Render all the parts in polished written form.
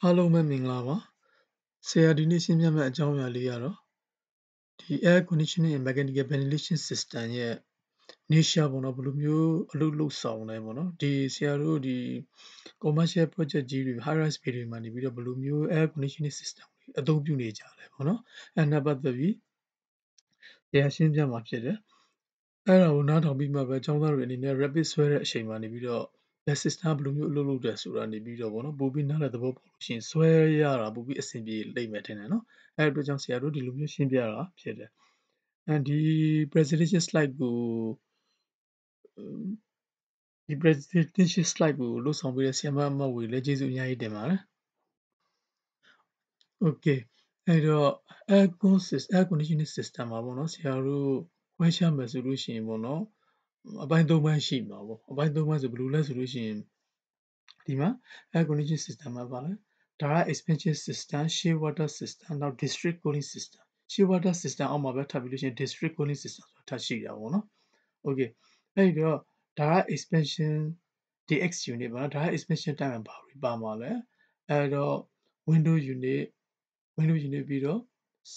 အားလုံးပဲမင်္ဂလာပါဆရာဒီနေ့ရှင်းပြမယ့်အကြောင်းအရာလေးကတော့ဒီ air conditioning and mechanical ventilation system ရဲ့ nature ပေါ့နော်ဘယ်လိုမျိုးအလုပ်လုပ်ဆောင်လဲပေါ့နော်ဒီဆရာတို့ဒီ commercial project ကြီးတွေ high rise building တွေမှာနေပြီးတော့ဘယ်လိုမျိုး air conditioning system တွေအသုံးပြုနေကြလဲပေါ့နော်အဲ့ဒါပတ်သက်ပြီးဆရာရှင်းပြမှာဖြစ်တယ်အဲ့ဒါကိုနားထောင်ပြီးမှပဲကျောင်းသားတွေအနေနဲ့ rapid ဆွဲတဲ့အချိန်မှာနေပြီးတော့ best system ဘယ်လိုမျိုးအလုပ်လုပ်တယ်ဆိုတာနေပြီးတော့ဗောနော်ပို့ပြီးနားလည်သဘောပေါက်လို့ရှိရင်ဆွဲရတာပို့ပြီးအဆင်ပြေလိမ့်မယ်ထင်တယ်နော်အဲ့အတွက်ကြောင့်ဆရာတို့ဒီလိုမျိုးရှင်းပြတာဖြစ်တယ်ဒီ presentation slide ကိုဒီ presentation slide ကိုလုပ်ဆောင်ပေးတဲ့ဆရာမအမဝေလည်းကျေးဇူးအများကြီးတင်ပါတယ် okay အဲ့တော့ air conditioning system မှာပေါ့နော်ဆရာတို့ခွဲခြားမယ်ဆိုလို့ရှိရင်ပေါ့နော်အပိုင်း၃ပိုင်းရှိမှာပေါ့အပိုင်း၃ပိုင်းဆိုဘယ်လိုလဲဆိုလို့ရှိရင်ဒီမှာ air conditioning system မှာပါလဲ direct expansion system shear water system နောက် district cooling system shear water system အောက်မှာပဲထပ်ပြီးလို့ရှိရင် district cooling system ဆိုတာထပ်ရှိတာပေါ့နော် okay အဲ့တော့ direct expansion DX unit ပါ direct expansion တိုင်းမှာပါမှာလဲအဲ့တော့ window unit ပြီးတော့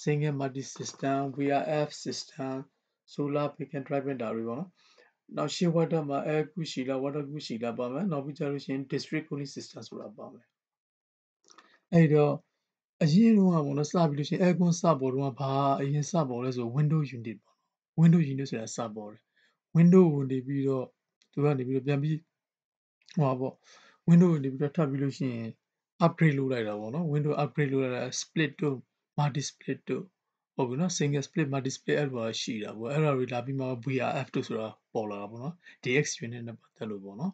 single multi system VRF system solar beacon driving ဒါတွေပေါ့နော်နောက် shear water မှာ air ကူးရှိလား water ကူးရှိလားပါမယ်နောက်ပြီးကြလို့ရှိရင် district cooling system ဆိုတာပါမယ်အဲ့တော့အရင်တုန်းကပေါ့နော်စပြီးလို့ရှိရင် aircon စပေါ်တုန်းကဘာအရင်စပေါ်လဲဆို window unit ပေါ့ window unit ဆိုတာစပေါ်တယ် window ကိုနေပြီးတော့သူကနေပြီးတော့ပြန်ပြီးဟောပေါ့ window ကိုနေပြီးတော့ထပ်ပြီးလို့ရှိရင် upgrade လုပ်လိုက်တာပေါ့နော် window upgrade လုပ်လိုက်တာ split တို့ multi split တို့ဟုတ်ပြီနော် single split multi split အဲ့လိုရှိတာပေါ့အဲ့ဒါတွေလာပြီးမှ VRF တို့ဆိုတာပေါ်လာတာပေါ့နော် DX unit နဲ့ပတ်သက်လို့ပေါ့နော်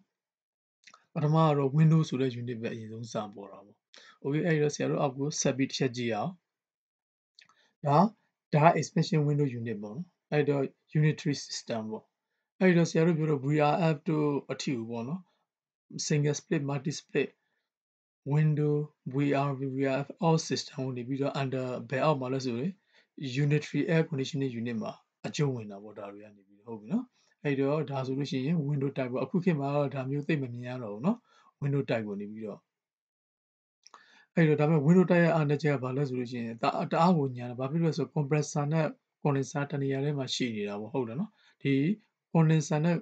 ပထမကတော့ Windows ဆိုတဲ့ unit ပဲအရင်ဆုံးစပေါ်တာပေါ့။ Okay အဲ့တော့ဆရာတို့အောက်ကိုဆက်ပြီးတစ်ချက်ကြည့်အောင်။ဒါ expansion window unit ပေါ့နော်။အဲ့တော့ unitary system ပေါ့။အဲ့တော့ဆရာတို့ပြောတော့ VRF တို့အထီကိုပေါ့နော်။ single split multi split window VRF all system ကိုနေပြီးတော့ under ဘယ်အောက်မှာလဲဆိုရင် unitary air conditioning unit မှာအကျုံးဝင်တာပေါ့ဒါတွေကနေပြီးဟုတ်ပြီနော်။အဲ့တော့ဒါဆိုလို့ရှိရင် window type ပေါ့အခုခေတ်မှာတော့ဒါမျိုးသိမမြင်ရတော့ဘူးနော်။ window type ကိုနေပြီးတော့အဲ့တော့ဒါပေမဲ့ window တိုက်ရဲ့အားနည်းချက်ကဘာလဲဆိုလို့ရှိရင်တအားကိုညာတယ်ဘာဖြစ်လို့လဲဆိုတော့ compressor နဲ့ condenser တနေရာထဲမှာရှိနေတာပေါ့ဟုတ်တယ်နော်ဒီ condenser နဲ့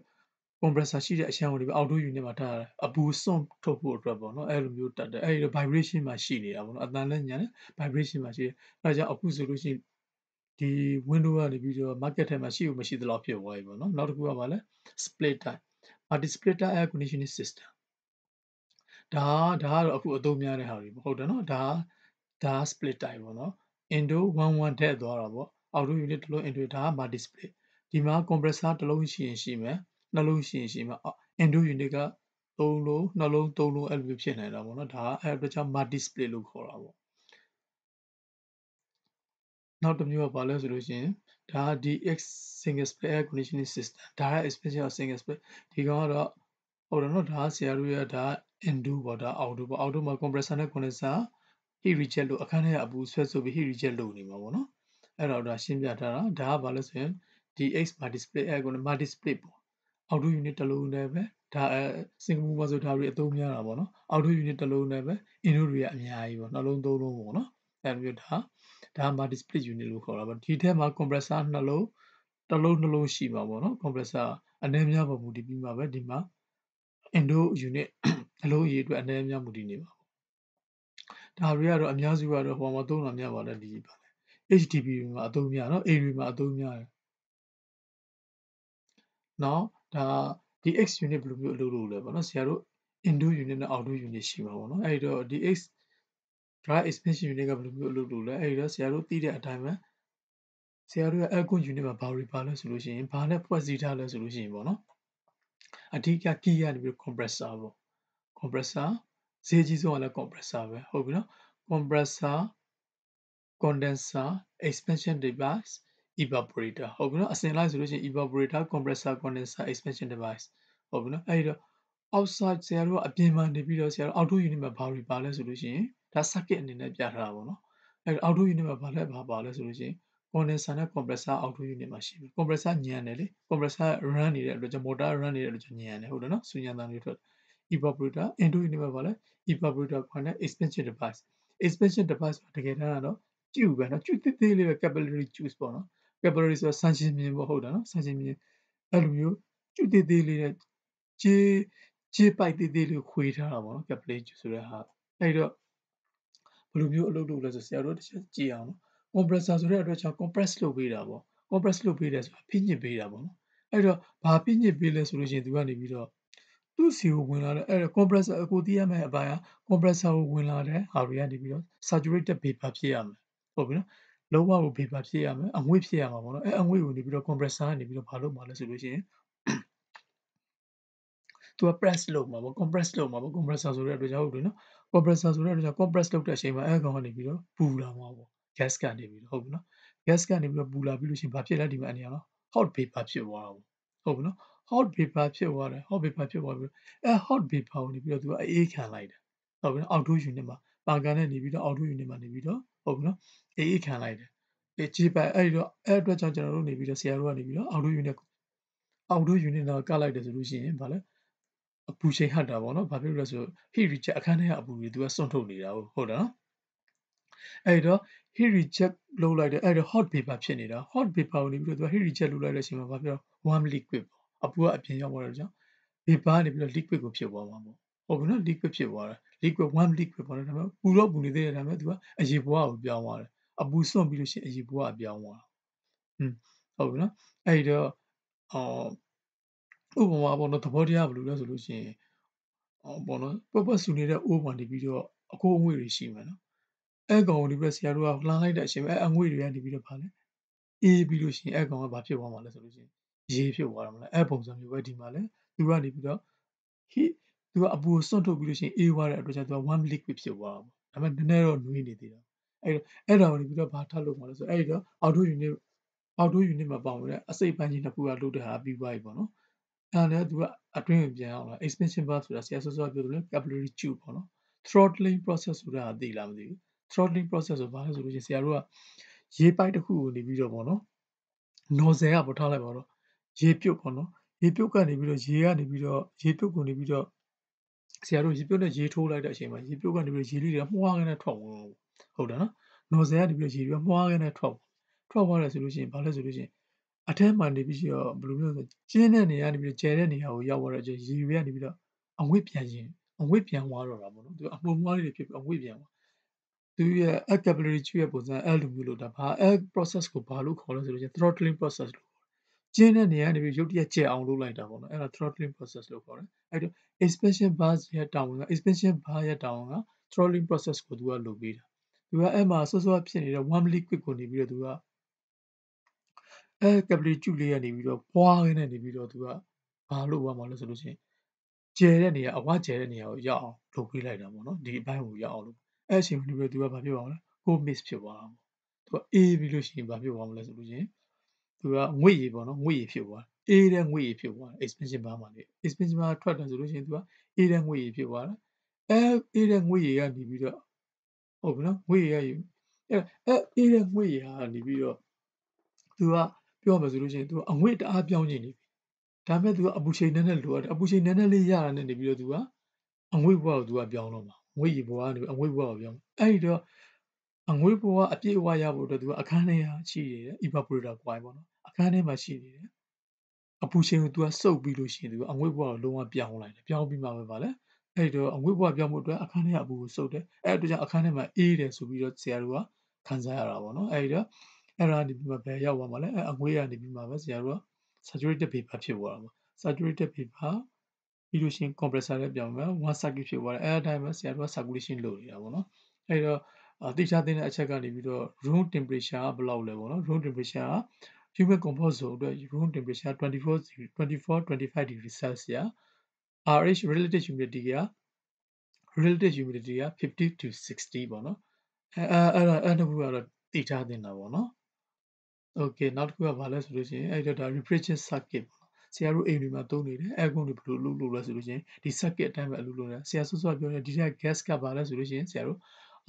compressor ရှိတဲ့အချမ်းကိုဒီအောက်တိုး unit မှာထားရတယ်အပူစွန့်ထုတ်ဖို့အတွက်ပေါ့နော်အဲ့လိုမျိုးတက်တယ်အဲ့ဒီ vibration မှာရှိနေတာပေါ့နော်အတန်လည်းညာတယ် vibration မှာရှိတယ်အဲဒါကြောင့်အခုဆိုလို့ရှိရင်ဒီ window ကနေပြီးတော့ market ထဲမှာရှိဦးမရှိသလောက်ဖြစ်သွားပြီပေါ့နော်နောက်တစ်ခုကဘာလဲ split type multi splitter air conditioning system ဒါကတော့အခုအသုံးများတဲ့ဟာတွေပေါ့ဟုတ်တယ်နော်ဒါ split type ပေါ့နော် into 11ထည့်သွားတာပေါ့အောက်တို unit တစ်လုံး into ဒါက multi split ဒီမှာ compressor တစ်လုံးရှိရင်ရှိမယ်နှလုံးရှိရင်ရှိမယ် into unit က3လုံးနှလုံး3လုံးအဲ့လိုမျိုးဖြစ်နေတာပေါ့နော်ဒါအဲ့အတွက်ကြောင့် multi split လို့ခေါ်တာပေါ့နောက်တစ်မျိုးကဘာလဲဆိုလို့ရှိရင်ဒါ DX single split air conditioning system ဒါက expansion of single split ဒီကောင်ကတော့ဟုတ်တယ်နော်ဒါဆရာတို့ရဒါ into ပေါ့ဒါအောက်တိုပေါ့အောက်တိုမှာ compressor နဲ့ condenser heat reject လို့အခန်းထဲကအပူဆွဲဆိုပြီး heat reject လုပ်နေမှာပေါ့နော်အဲ့တော့ဒါရှင်းပြထားတာဒါကဘာလဲဆိုရင် DX multi split air conditioning multi split ပေါ့အောက်တို unit တစ်လုံးနဲ့ပဲဒါစင်ကာပူမှာဆိုဒါတွေအသုံးများတာပေါ့နော်အောက်တို unit တစ်လုံးနဲ့ပဲ into တွေကအများကြီးပေါ့နှလုံးသုံးလုံးပေါ့နော်အဲ့လိုမျိုးဒါ multi split unit လို့ခေါ်တာပေါ့ဒီထဲမှာ compressor နှလုံးတစ်လုံးနှလုံးရှိမှာပေါ့နော် compressor အနည်းများပေါ်မူတည်ပြီးမှပဲဒီမှာ indo unit အလုံးရေအတွက်အနည်းများမူတည်နေပါဒါတွေကတော့အများစုကတော့ဟိုမှာသုံးတာများပါတယ်ဒီပါလေ HDB တွေမှာအသုံးများနော် A တွေမှာအသုံးများတယ်နောက်ဒါဒီ X unit ဘယ်လိုမျိုးအလုပ်လုပ်လဲပေါ့နော်ဆရာတို့ indo unit နဲ့ outdoor unit ရှိမှာပေါ့နော်အဲ့တော့ဒီ X dry expansion unit ကဘယ်လိုမျိုးအလုပ်လုပ်လဲအဲ့တော့ဆရာတို့သိတဲ့အတိုင်းပဲဆရာတို့ရဲ့ aircon unit မှာဘာတွေပါလဲဆိုလို့ရှိရင်ဘာနဲ့ဖွဲ့စည်းထားလဲဆိုလို့ရှိရင်ပေါ့နော်အဓိက key ရနေပြီး compressor ပေါ့ compressor ဈေးကြီးဆုံးကလည်း compressor ပဲဟုတ်ပြီနော် compressor condenser expansion device evaporator ဟုတ်ပြီနော်အစဉ်လိုက်ဆိုလို့ရှိရင် evaporator compressor condenser expansion device ဟုတ်ပြီနော်အဲ့တော့ outside ဆရာတို့ကအပြင်မှာနေပြီးတော့ဆရာတို့ outdoor unit မှာဘာတွေပါလဲဆိုလို့ရှိရင်ဒါ circuit အနေနဲ့ပြထားတာပေါ့နော်အဲ့တော့ outdoor unit မှာဘာပါလဲဆိုလို့ရှိရင် condenser နဲ့ compressor outdoor unit မှာရှိပြီ compressor ညံတယ်လေ compressor run နေတဲ့အတွက်ကြောင့် motor run နေတဲ့အတွက်ကြောင့်ညံတယ်ဟုတ်တယ်နော်စူညံတန်တွေထွက် evaporator into unit မှာပါလဲ evaporator ခေါ်တဲ့ expansion device တကယ်တမ်းကတော့ tube ပဲเนาะ tube သေးသေးလေးပဲ capillary tube ပေါ့နော် capillary ဆိုတာဆန်ရှင်မြင်ပေါ့ဟုတ်တယ်နော်ဆန်ရှင်မြင်အဲ့လိုမျိုး tube သေးသေးလေးနဲ့ကြေးပိုက်သေးသေးလေးခွေထားတာပေါ့နော် capillary tube ဆိုတဲ့ဟာအဲ့တော့ဘယ်လိုမျိုးအလုပ်လုပ်လဲဆိုဆရာတို့တစ်ချက်ကြည့်အောင်နော် compressor ဆိုတဲ့အတွက်ကြောင့် compress လုပ်ပေးတာပေါ့ compress လုပ်ပေးတယ်ဆိုတာဖိညစ်ပေးတာပေါ့နော်အဲ့တော့ဘာဖိညစ်ပေးလဲဆိုလို့ရှိရင်သူကနေပြီးတော့သူ့စီကိုဝင်လာတဲ့အဲ့ compressor ကိုသိရမယ့်အပိုင်းက compressor ကိုဝင်လာတဲ့ဟာတွေကနေပြီးတော့ saturated vapor ဖြစ်ရမယ်ဟုတ်ပြီနော်လုံးဝကို vapor ဖြစ်ရမယ်အငွေ့ဖြစ်ရမှာပေါ့နော်အဲ့အငွေ့ကိုနေပြီးတော့ compressor ကနေပြီးတော့ဘာလုပ်မှာလဲဆိုလို့ရှိရင်သူက press လုပ်မှာပေါ့ compress လုပ်မှာပေါ့ compressor ဆိုတဲ့အတွက်ကြောင့်ဟုတ်တယ်နော် compressor ဆိုတဲ့အတွက်ကြောင့် compress လုပ်တဲ့အချိန်မှာအဲကောင်ကနေပြီးတော့ပူလာမှာပေါ့ gas ကနေပြီးတော့ဟုတ်ပြီနော် gas ကနေပြီးတော့ပူလာပြီးလို့ရှိရင်ဘာဖြစ်လဲဒီမှာအနေနဲ့ hot vapor ဖြစ်သွားတာပေါ့ဟုတ်ပြီနော် hot vapor ဖြစ်သွားတယ် hot vapor ဖြစ်သွားပြီးအဲ hot vapor ကိုနေပြီးတော့သူကအေးခံလိုက်တယ်ဟုတ်ပြီနော်အောက်ထိုး unit မှာပါကန်နဲ့နေပြီးတော့အောက်ထိုး unit မှာနေပြီးတော့ဟုတ်ပြီနော်အေးခံလိုက်တယ်ကြေးပိုက်အဲ့တော့အဲ့အတွက်ကြောင့်ကျွန်တော်တို့နေပြီးတော့ဆရာတို့ကနေပြီးတော့အောက်ထိုး unit တော့ကလိုက်တယ်ဆိုလို့ရှိရင်ဗာလဲအပူချိန်ဟတ်တာပေါ့နော်။ဘာဖြစ်လို့လဲဆို heat reject အခန်းထဲကအပူတွေသူကစွန့်ထုတ်နေတာဟုတ်တယ်နော်။အဲ့တော့ heat reject လုပ်လိုက်တယ်အဲ့တော့ hot vapor ဖြစ်နေတာ hot vapor ကိုနေပြီးတော့သူက heat reject လုပ်လိုက်တဲ့အချိန်မှာဘာဖြစ်လဲ warm liquid ပေါ့အပူကအပြင်ရောက်သွားတဲ့ကြောင့် vapor ကနေပြီးတော့ liquid ကိုဖြစ်သွားမှာပေါ့ဟုတ်ပြီနော် liquid ဖြစ်သွားတယ် liquid warm liquid ပေါ့နော်ဒါပေမဲ့ပူတော့ပူနေသေးတယ်ဒါပေမဲ့သူကအရေဘဝကိုပြောင်းသွားတယ်အပူစွန့်ပြီးလို့ရှိရင်အရေဘဝကပြောင်းသွားဟုတ်ပြီနော်အဲ့တော့ဥပမာပေါ့နော်သဘောတရားဘယ်လိုလဲဆိုလို့ရှိရင်ပေါ့နော်ပဆူနေတဲ့အိုးပေါ်နေပြီးတော့အခိုးအငွေ့တွေရှိမယ်နော်အဲကောင်ကိုဒီဘက်ဆရာတို့ကလှန်လိုက်တဲ့အချိန်အငွေ့တွေကနေပြီးတော့ဗာလဲအေးပြီးလို့ရှိရင်အဲကောင်ကဘာဖြစ်သွားမှာလဲဆိုလို့ရှိရင်ရေဖြစ်သွားတာမလားအဲပုံစံမျိုးပဲဒီမှာလဲသူကနေပြီးတော့ heat သူကအပူကိုစွန့်ထုတ်ပြီးလို့ရှိရင်အေးသွားတဲ့အတွက်ကြောင့်သူက warm liquid ဖြစ်သွားတာပေါ့ဒါပေမဲ့နည်းနည်းတော့နွေးနေသေးတယ်အဲ့တော့အဲ့ဒါကိုနေပြီးတော့ဘာထပ်လုပ်မှာလဲဆိုအဲ့တော့အောက်ထိုး unit မှာပါဝင်တဲ့အစိတ်ပိုင်းကြီးနှစ်ခုကလုပ်တဲ့ဟာပြီးသွားပြီပေါ့နော်အဲ့ဒါနဲ့သူကအတွင်းကိုပြန်အောင်လာ expansion valve ဆိုတာဆရာစောစောပြောသလို capillary tube ပေါ့နော် throttling process ဆိုတာသိလားမသိဘူး throttling process ဆိုဘာလဲဆိုလို့ရှိရင်ဆရာတို့ကရေပိုက်တစ်ခုကိုနေပြီးတော့ပေါ့နော် nozzle ကပေါ်ထားလိုက်ပါတော့ရေပြုတ်ပေါ့နော်ရေပြုတ်ကနေပြီးတော့ရေကနေပြီးတော့ရေပြုတ်ကိုနေပြီးတော့ဆရာတို့ရေပြုတ်နဲ့ရေထိုးလိုက်တဲ့အချိန်မှာရေပြုတ်ကနေပြီးတော့ရေလေးတွေကမွှားကနေထွက်ဝင်ဟုတ်တယ်နော် nozzle ကနေပြီးတော့ရေတွေကမွှားကနေထွက်သွားတယ်ဆိုလို့ရှိရင်ဘာလဲဆိုလို့ရှိရင်အထဲမှာနေပြီးတော့ဘယ်လိုမျိုးလဲဆိုကျင်းတဲ့နေရာကနေပြီးတော့ကျဲတဲ့နေရာကိုရောက်သွားတဲ့အချိန်ရေတွေကနေပြီးတော့အငွေ့ပြန်သွားတော့တာပေါ့နော်သူအမှုန်မွှားလေးတွေဖြစ်ပြီးအငွေ့ပြန်သွားသူရဲ့ air capillary tube ရဲ့ပုံစံအဲ့လိုမျိုးလို့ဒါဘာ air process ကိုဘာလို့ခေါ်လဲဆိုလို့ရှိရင် throttling process လို့ကျင်းတဲ့နေရာကနေပြီးရုတ်တရက်ကျဲအောင်လုပ်လိုက်တာပေါ့နော်အဲ့ဒါ throttling process လို့ခေါ်တယ်အဲ့တော့ expansion valve ရဲ့တာဝန်က expansion valve ရဲ့တာဝန်က throttling process ကိုသူကလုပ်ပေးတာသူကအဲ့မှာစောစောဖြစ်နေတဲ့ warm liquid ကိုနေပြီးတော့သူကအဲ capillary tube လေးကနေပြီးတော့ပွားရင်းနဲ့နေပြီးတော့သူကဘာလုပ်သွားမှာလဲဆိုလို့ရှိရင်ကျယ်တဲ့နေရာအဝကျယ်တဲ့နေရာကိုရောက်အောင်လုပ်ပေးလိုက်တာပေါ့နော်ဒီအပိုင်းကိုရောက်အောင်လုပ်အဲ့အချိန်မှာနေပြီးတော့သူကဘာဖြစ်သွားမလဲ cold mist ဖြစ်သွားတာပေါ့သူကအေးပြီးလို့ရှိရင်ဘာဖြစ်သွားမလဲဆိုလို့ရှိရင်သူကငွေ့ရည်ပေါ့နော်ငွေ့ရည်ဖြစ်သွားအေးတဲ့ငွေ့ရည်ဖြစ်သွား expansion valve မှာနေ expansion valve ထွက်တယ်ဆိုလို့ရှိရင်သူကအေးတဲ့ငွေ့ရည်ဖြစ်သွားတယ်အေးတဲ့ငွေ့ရည်ကနေပြီးတော့ဟုတ်ပြီနော်ငွေ့ရည်ရအေးတဲ့ငွေ့ရည်ဟာနေပြီးတော့သူကပြောမယ်ဆိုလို့ရှိရင်သူကအငွေ့တအားပြောင်းနေပြီဒါပေမဲ့သူကအပူချိန်နည်းနည်းလိုအပ်တယ်အပူချိန်နည်းနည်းလေးရတာနဲ့နေပြီးတော့သူကအငွေ့ဘဝကိုသူကပြောင်းတော့မှာငွေ့ရည်ဘဝကနေအငွေ့ဘဝကိုပြောင်းအဲ့ဒီတော့အငွေ့ဘဝအပြည့်အဝရဖို့အတွက်သူကအခန်းထဲကရှိနေတယ် evaporator coil ပေါ့နော်အခန်းထဲမှာရှိနေတယ်အပူချိန်ကိုသူကစုပ်ပြီးလို့ရှိရင်သူကအငွေ့ဘဝကိုလုံးဝပြောင်းလိုက်တယ်ပြောင်းပြီးမှပဲဗာလဲအဲ့တော့အငွေ့ဘဝပြောင်းဖို့အတွက်အခန်းထဲကအပူကိုစုပ်တယ်အဲ့အတွက်ကြောင့်အခန်းထဲမှာအေးတယ်ဆိုပြီးတော့ဆရာတို့ကခံစားရတာပေါ့နော်အဲ့တော့အဲ့ဒါနေပြီးမှဘယ်ရောက်သွားမှာလဲအငွေ့ကနေပြီးမှပဲဆရာတို့က saturated vapor ဖြစ်သွားတာပေါ့ saturated vapor ပြီးလို့ရှိရင် compressor နဲ့ပြောင်းမယ် one circuit ဖြစ်သွားတယ်အဲ့အတိုင်းပဲဆရာတို့က circulation လုပ်နေတာပေါ့နော်အဲ့တော့သိချတဲ့အချက်ကနေပြီးတော့ room temperature ကဘယ်လောက်လဲပေါ့နော် room temperature က human comfort zone အတွက် room temperature 24-25 degree Celsius RH relative humidity က50 to 60ပေါ့နော်အဲ့တခုကတော့သိထားသင့်တာပေါ့နော် okay နောက်တစ်ခုကဘာလဲဆိုလို့ရှိရင်အဲ့တော့ဒါ refrigerant circuit ပေါ့ဆရာတို့အိမ်တွေမှာသုံးနေတယ်အဲကွန်းတွေဘယ်လိုလုပ်လဲဆိုလို့ရှိရင်ဒီ circuit အတိုင်းပဲအလုပ်လုပ်တယ်ဆရာစောစောပြောတဲ့ဒီထက် gas ကဘာလဲဆိုလို့ရှိရင်ဆရာတို့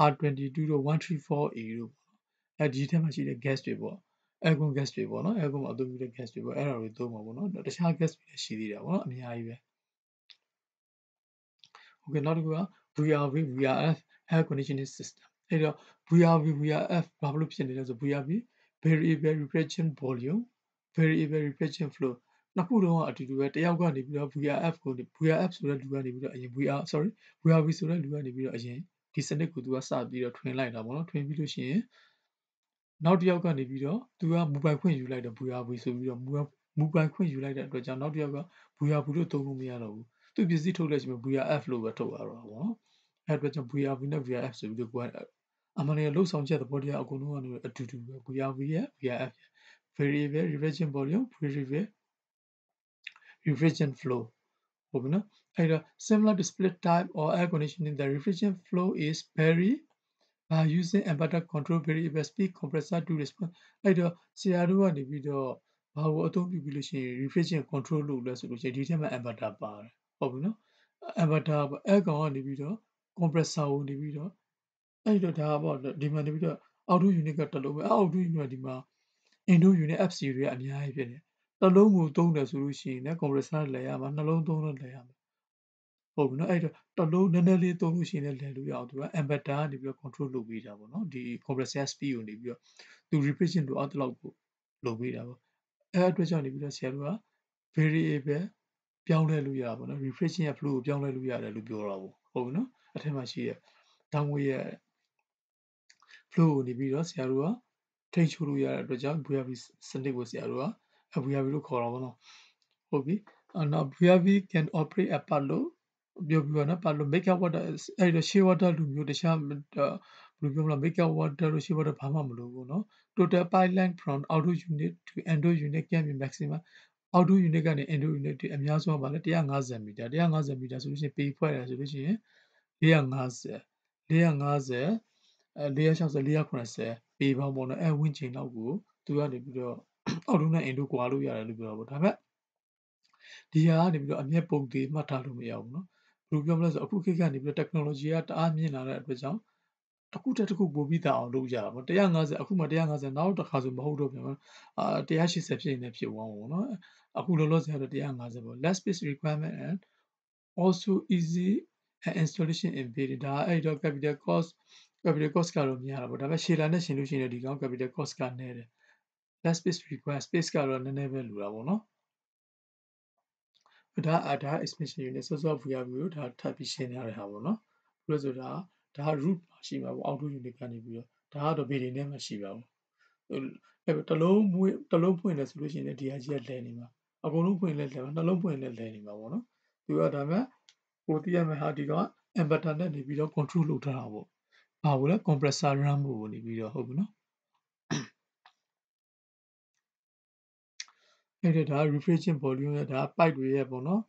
R22 တို့ 134A တို့အဲဒီထဲမှာရှိတဲ့ gas တွေပေါ့အဲကွန်း gas တွေပေါ့နော်အဲကွန်းမှာအသုံးပြုတဲ့ gas တွေပေါ့အဲ့ဒါတွေသုံးမှာပေါ့နော်တခြား gas တွေလည်းရှိသေးတာပေါ့နော်အများကြီးပဲ Okay နောက်တစ်ခုက VRV VRF air conditioning system အဲ့တော့ VRV VRF ဘာလို့ဖြစ်နေလဲဆို VRV variable refrigerant volume variable refrigerant flow နှစ်ခုလုံးကအတူတူပဲတယောက်ကနေပြီးတော့ VRF ကို VRF ဆိုတဲ့လူကနေပြီးတော့အရင် VRV ဆိုတဲ့လူကနေပြီးတော့အရင်ဒီစနစ်ကိုသူကစပြီးတော့ထွင်လိုက်တာပေါ့နော်ထွင်ပြီးလို့ရှိရင်နောက်တစ်ယောက်ကနေပြီးတော့သူကမူပိုင်ခွင့်ယူလိုက်တော့ VRV ဆိုပြီးတော့မူပိုင်ခွင့်ယူလိုက်တဲ့အတွက်ကြောင့်နောက်တစ်ယောက်က VRV လို့သုံးလို့မရတော့ဘူးသူပစ္စည်းထုတ်လိုက်ချင် VRF လို့ပဲထုတ်ရတော့ပေါ့နော်အဲ့အတွက်ကြောင့် VRV နဲ့ VRF ဆိုပြီးတော့ကိုကအမှန်တကယ်လှုပ်ဆောင်ချက်သဘောတရားအကုန်လုံးကနေအတူတူပဲ VRV ရဲ့ VRF variable refrigerant volume variable refrigerant flow ဟုတ်ပြီနော်အဲ့တော့ similar to split type or air conditioning the refrigerant flow is very using inverter control variable speed compressor to respond အဲ့တော့ဆရာတို့ကနေပြီးတော့ဘာကိုအသုံးပြုပြီးလို့ရှိရင် refrigerant control လုပ်လဲဆိုလို့ရှိရင်ဒီထဲမှာ inverter ပါတယ်ဟုတ်ပြီနော် inverter အဲ့ကောင်ကနေပြီးတော့ compressor ကိုနေပြီးတော့အဲ့တော့ဒါပေါ့ဒီမှာနေပြီးတော့ auto unit ကတစ်လုံးပဲ auto unit ကဒီမှာ indo unit FC တွေကအများကြီးဖြစ်နေတစ်လုံးကိုသုံးတယ်ဆိုလို့ရှိရင်လည်း compressor လဲရမှာနှလုံးသုံးလို့လဲရမှာဟုတ်ပြီနော်အဲ့တော့တစ်လုံးနည်းနည်းလေးသုံးလို့ရှိရင်လည်းလဲလို့ရအောင်သူက inverter ကနေပြီးတော့ control လုပ်ပေးတာပေါ့နော်ဒီ compressor speed ကိုနေပြီးတော့သူ refrigerant တို့အောက်တလောက်ကိုလုပ်ပေးတာပေါ့အဲ့အတွက်ကြောင့်နေပြီးတော့ဆရာတို့က variable ပြောင်းလဲလို့ရပါဘောနော် refrigerant flow ကိုပြောင်းလဲလို့ရတယ်လို့ပြောတာပေါ့ဟုတ်ပြီနော်အထက်မှာရှိတဲ့ဓာတ်ငွေ့ရဲ့ flow ကိုနေပြီးတော့ဆရာတို့ကထိန်းချုပ်လို့ရတဲ့အတွက်ကြောင့် VRV စနစ်ကိုဆရာတို့က VRV လို့ခေါ်တာပေါ့နော်ဟုတ်ပြီနောက် VRV can operate at ပတ်လို့ပြောပြီးတော့နော်ပတ်လို့ make up water အဲ့တော့ shea water လူမျိုးတခြားဘယ်လိုပြောမလဲ make up water လို့ shea water ဘာမှမလို့ဘူးနော် total pipeline from outdoor unit to indoor unit can be maximum outdoor unit ကနေ indoor unit တွေအများဆုံးပါလဲ150မီတာ150မီတာဆိုလို့ရှိရင်ပေဖွဲ့တယ်ဆိုလို့ရှိရင်450 450 460 480ပေပေါင်းပေါ့နော်အဲဝင်းကျင်လောက်ကိုသူကနေပြီးတော့အောက်ထုံးနဲ့အင်တို့ကွာလို့ရတယ်လို့ပြောတာပေါ့ဒါပေမဲ့ဒီဟာကနေပြီးတော့အမျက်ပုံသေးမှတ်ထားလို့မရဘူးနော်ဘယ်လိုပြောမလဲဆိုအခုခေတ်ကနေပြီးတော့ technology ကတအားမြင့်လာတဲ့အတွက်ကြောင့်တစ်ခုတက်တစ်ခုပို့ပြီးတာအောင်လုပ်ကြတာပေါ့150အခုမှ150နောက်တစ်ခါဆိုမဟုတ်တော့ပြန်180ဖြစ်နေဖြစ်သွားမှာပေါ့နော်အခုလောလောဆယ်တော့150ပေါ့ less space requirement and also easy installation in building ဒါအဲ့တော့ capital cost ကတော့များတာပေါ့ဒါပေမဲ့ရှေလာနဲ့ရှင်လို့ရှိရင်ဒီကောင် capital cost ကနည်းတယ် less space require space ကတော့နည်းနည်းပဲလိုတာပေါ့နော်ဒါ expansion unit စောစော VRV ကိုဒါထပ်ပြီးရှင်းထားတဲ့ဟာပေါ့နော်ဘယ်လိုဆိုတာဒါ root ရှိမှာပေါ့ auto unit ကနေပြီးတော့ဒါကတော့ building ထဲမှာရှိပါဘူးအဲ့တလုံးဖွင့်တယ်ဆိုလို့ရှိရင်ဒီဟာကြီးကလဲနေမှာအကုန်လုံးဖွင့်လဲလဲမှာနှလုံးဖွင့်လဲလဲနေမှာပေါ့နော်သူကဒါပေမဲ့ကိုသိရမယ့်ဟာဒီက inverter နဲ့နေပြီးတော့ control လုပ်ထားတာပေါ့ဘာလို့လဲ compressor run ဖို့နေပြီးတော့ဟုတ်ပြီနော်အဲ့ဒါ refrigerant volume ရဲ့ဒါ pipe တွေရဲ့ပေါ့နော်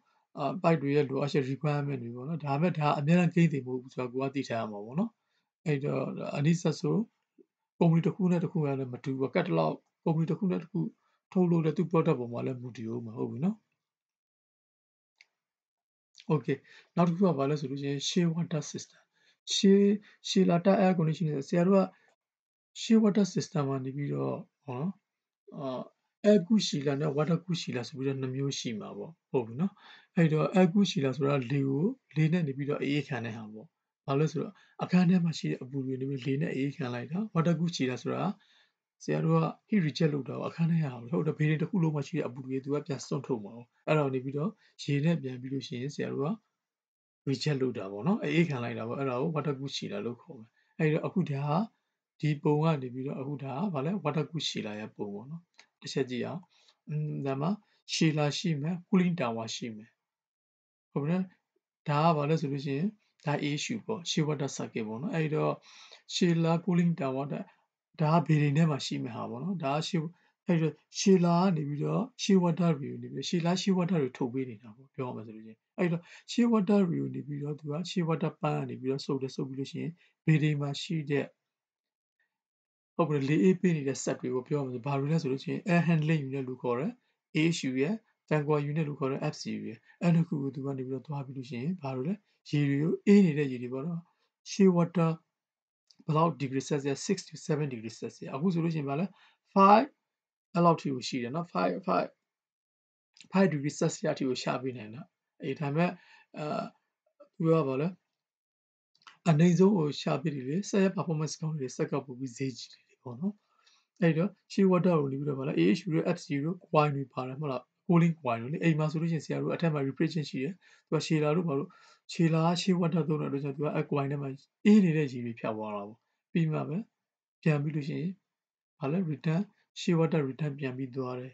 pipe တွေရဲ့လိုအပ်ချက် requirement တွေပေါ့နော်ဒါပေမဲ့ဒါအများအားကိန်းတည်မဟုတ်ဘူးဆိုတော့ကိုကသိထားရမှာပေါ့နော်အဲ့တော့အနည်းဆက်ဆိုကုမ္ပဏီတစ်ခုနဲ့တစ်ခုကလည်းမတူဘူးကတ်တလောက်ကုမ္ပဏီတစ်ခုနဲ့တစ်ခုထုတ်လို့တဲ့သူ product ပေါ်မှာလည်းမူတည်အောင်မှာဟုတ်ပြီနော် okay နောက်တစ်ခုကဘာလဲဆိုလို့ရှိရင် shea water system shea water air conditioning ဆရာတို့က shea water system မှာနေပြီးတော့ဟောair cool chiller နဲ့ water cool chiller ဆိုပြီးတော့2မျိုးရှိမှာပေါ့ဟုတ်ပြီနော်အဲ့တော့ air cool chiller ဆိုတာလေနဲ့နေပြီးတော့အေးခံတဲ့ဟာပေါ့ဘာလို့ဆိုတော့အခန်းထဲမှာရှိတဲ့အပူတွေနေပြီးလေနဲ့အေးခံလိုက်တာ water cool chiller ဆိုတာဆရာတို့က heat reject လုပ်တာအခန်းထဲဟာဟုတ်တယ်ဘေးတွေတစ်ခုလုံးမှာရှိတဲ့အပူတွေသူကပြန်စွန့်ထုတ်မှာပေါ့အဲ့တော့နေပြီးတော့ရေနဲ့ပြန်ပြီးလို့ရှိရင်ဆရာတို့က reject လုပ်တာပေါ့နော်အေးခံလိုက်တာပေါ့အဲ့ဒါကို water cool chiller လို့ခေါ်မယ်အဲ့တော့အခုဒါဒီပုံကနေပြီးတော့အခုဒါဗာလဲ water cool chiller ရဲ့ပုံပေါ့နော်တစ်ချက်ကြည့်အောင်ဒါမှာ chiller ရှိမယ် cooling tower ရှိမယ်ဟုတ်ပြီနော်ဒါကဗာလဲဆိုလို့ရှိရင်ဒါ issue ပေါ့ shea water circuit ပေါ့နော်အဲ့တော့ chiller cooling tower ဒါကဘေးတွေထဲမှာရှိမယ်ဟာပေါ့နော်ဒါကအဲ့တော့ chiller ကနေပြီးတော့ shea water တွေကိုနေပြီး shea water တွေထုတ်ပေးနေတာပေါ့ပြောရမယ်ဆိုလို့ရှိရင်အဲ့တော့ shea water တွေကိုနေပြီးတော့သူက shea water ပန်းကနေပြီးတော့စုပ်ပြီးလို့ရှိရင်ဘေးတွေမှာရှိတဲ့ဟုတ်ပြီလေအေးပေးနေတဲ့ set တွေကိုပြောရမယ်ဆိုဘာတွေလဲဆိုလို့ရှိရင် air handling unit လို့ခေါ်တယ် AHU ရဲ့ Vanguard unit လို့ခေါ်တဲ့ FCU ရဲ့အဲ့ဒီခုကိုသူကနေပြီးတော့သွားပြီးလို့ရှိရင်ဘာလို့လဲရေတွေကိုအေးနေတဲ့ရေတွေပေါ့နော် shea water ဘယ်လောက် degree celsius 6 to 7 degree celsius အခုဆိုလို့ရှိရင်ဘာလဲ5အဲ့လောက်ထိကိုရှိတယ်နော်5 degree celsius အထိကိုရှာပေးနိုင်တာအေးဒါပေမဲ့ သူကဘာလဲအနေဆုံးကိုရှာပစ်တယ်လေဆက်ရ performance ကောင်းတယ်စက်ကပို့ပြီးဈေးကြီးတယ်ပေါ့နော်အဲ့တော့ shear water ကိုနေပြီးတော့ဗာလား AHU တို့ FC တို့ coin တွေပါတယ်မဟုတ်လား cooling coin တို့လေအိမ်မှာဆိုလို့ရှိရင်ဆရာတို့အထက်မှာ refrigeration ရှိတယ်သူက shear တို့ဘာလို့ shear က shear water သုံးတဲ့အတွက်ကြောင့်သူက coin ထဲမှာအေးနေတဲ့ရေတွေဖြတ်သွားတာပေါ့ပြီးမှပဲပြန်ပြီးလို့ရှိရင်ဘာလဲ return shear water return ပြန်ပြီးသွားတယ်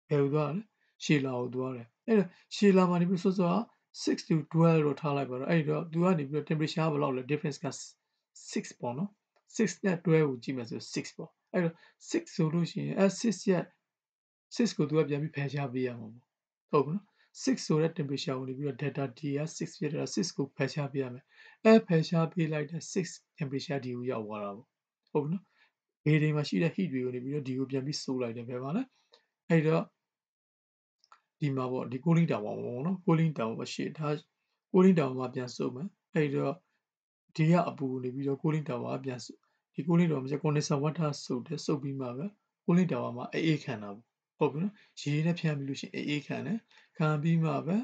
ဘယ်ကိုသွားလဲ shear ကိုသွားတယ်အဲ့တော့ shear မှာနေပြီးစောစောက6 to 12လို့ထားလိုက်ပါတော့အဲ့တော့သူကနေပြီးတော့ temperature ဘယ်လောက်လဲ difference က6ပေါ့နော်6နဲ့12ကိုကြည့်မယ်ဆို6ပေါ့အဲ့တော့6ဆိုလို့ရှိရင်6ရက်6ကိုသူကပြန်ပြီးဖယ်ရှားပေးရမှာပေါ့ဟုတ်ဘူးနော်6ဆိုတဲ့ temperature ကိုနေပြီးတော့ delta T က6ဖြစ်တော့6ကိုဖယ်ရှားပေးရမယ်ဖယ်ရှားပေးလိုက်တဲ့6 temperature ဒီကိုရောက်သွားတာပေါ့ဟုတ်ဘူးနော်ဘေးတွေမှာရှိတဲ့ heat တွေကိုနေပြီးတော့ဒီကိုပြန်ပြီးစိုးလိုက်တယ်ဘယ်မှာလဲအဲ့တော့ဒီမှာပေါ့ဒီ cooling tower ပေါ့နော် cooling tower မှာရှိဒါ cooling tower မှာပြန်စုပ်မယ်အဲ့တော့ဒီကအပူနေပြီးတော့ cooling tower ကပြန်စုပ်ဒီ cooling tower မှာ condenser water စုပ်တယ်စုပ်ပြီးမှပဲ cooling tower မှာအေးခံတာပေါ့ဟုတ်ပြီနော်ရေနဲ့ဖြန်းပြီးလို့ရှိရင်အေးခံတယ်ခံပြီးမှပဲ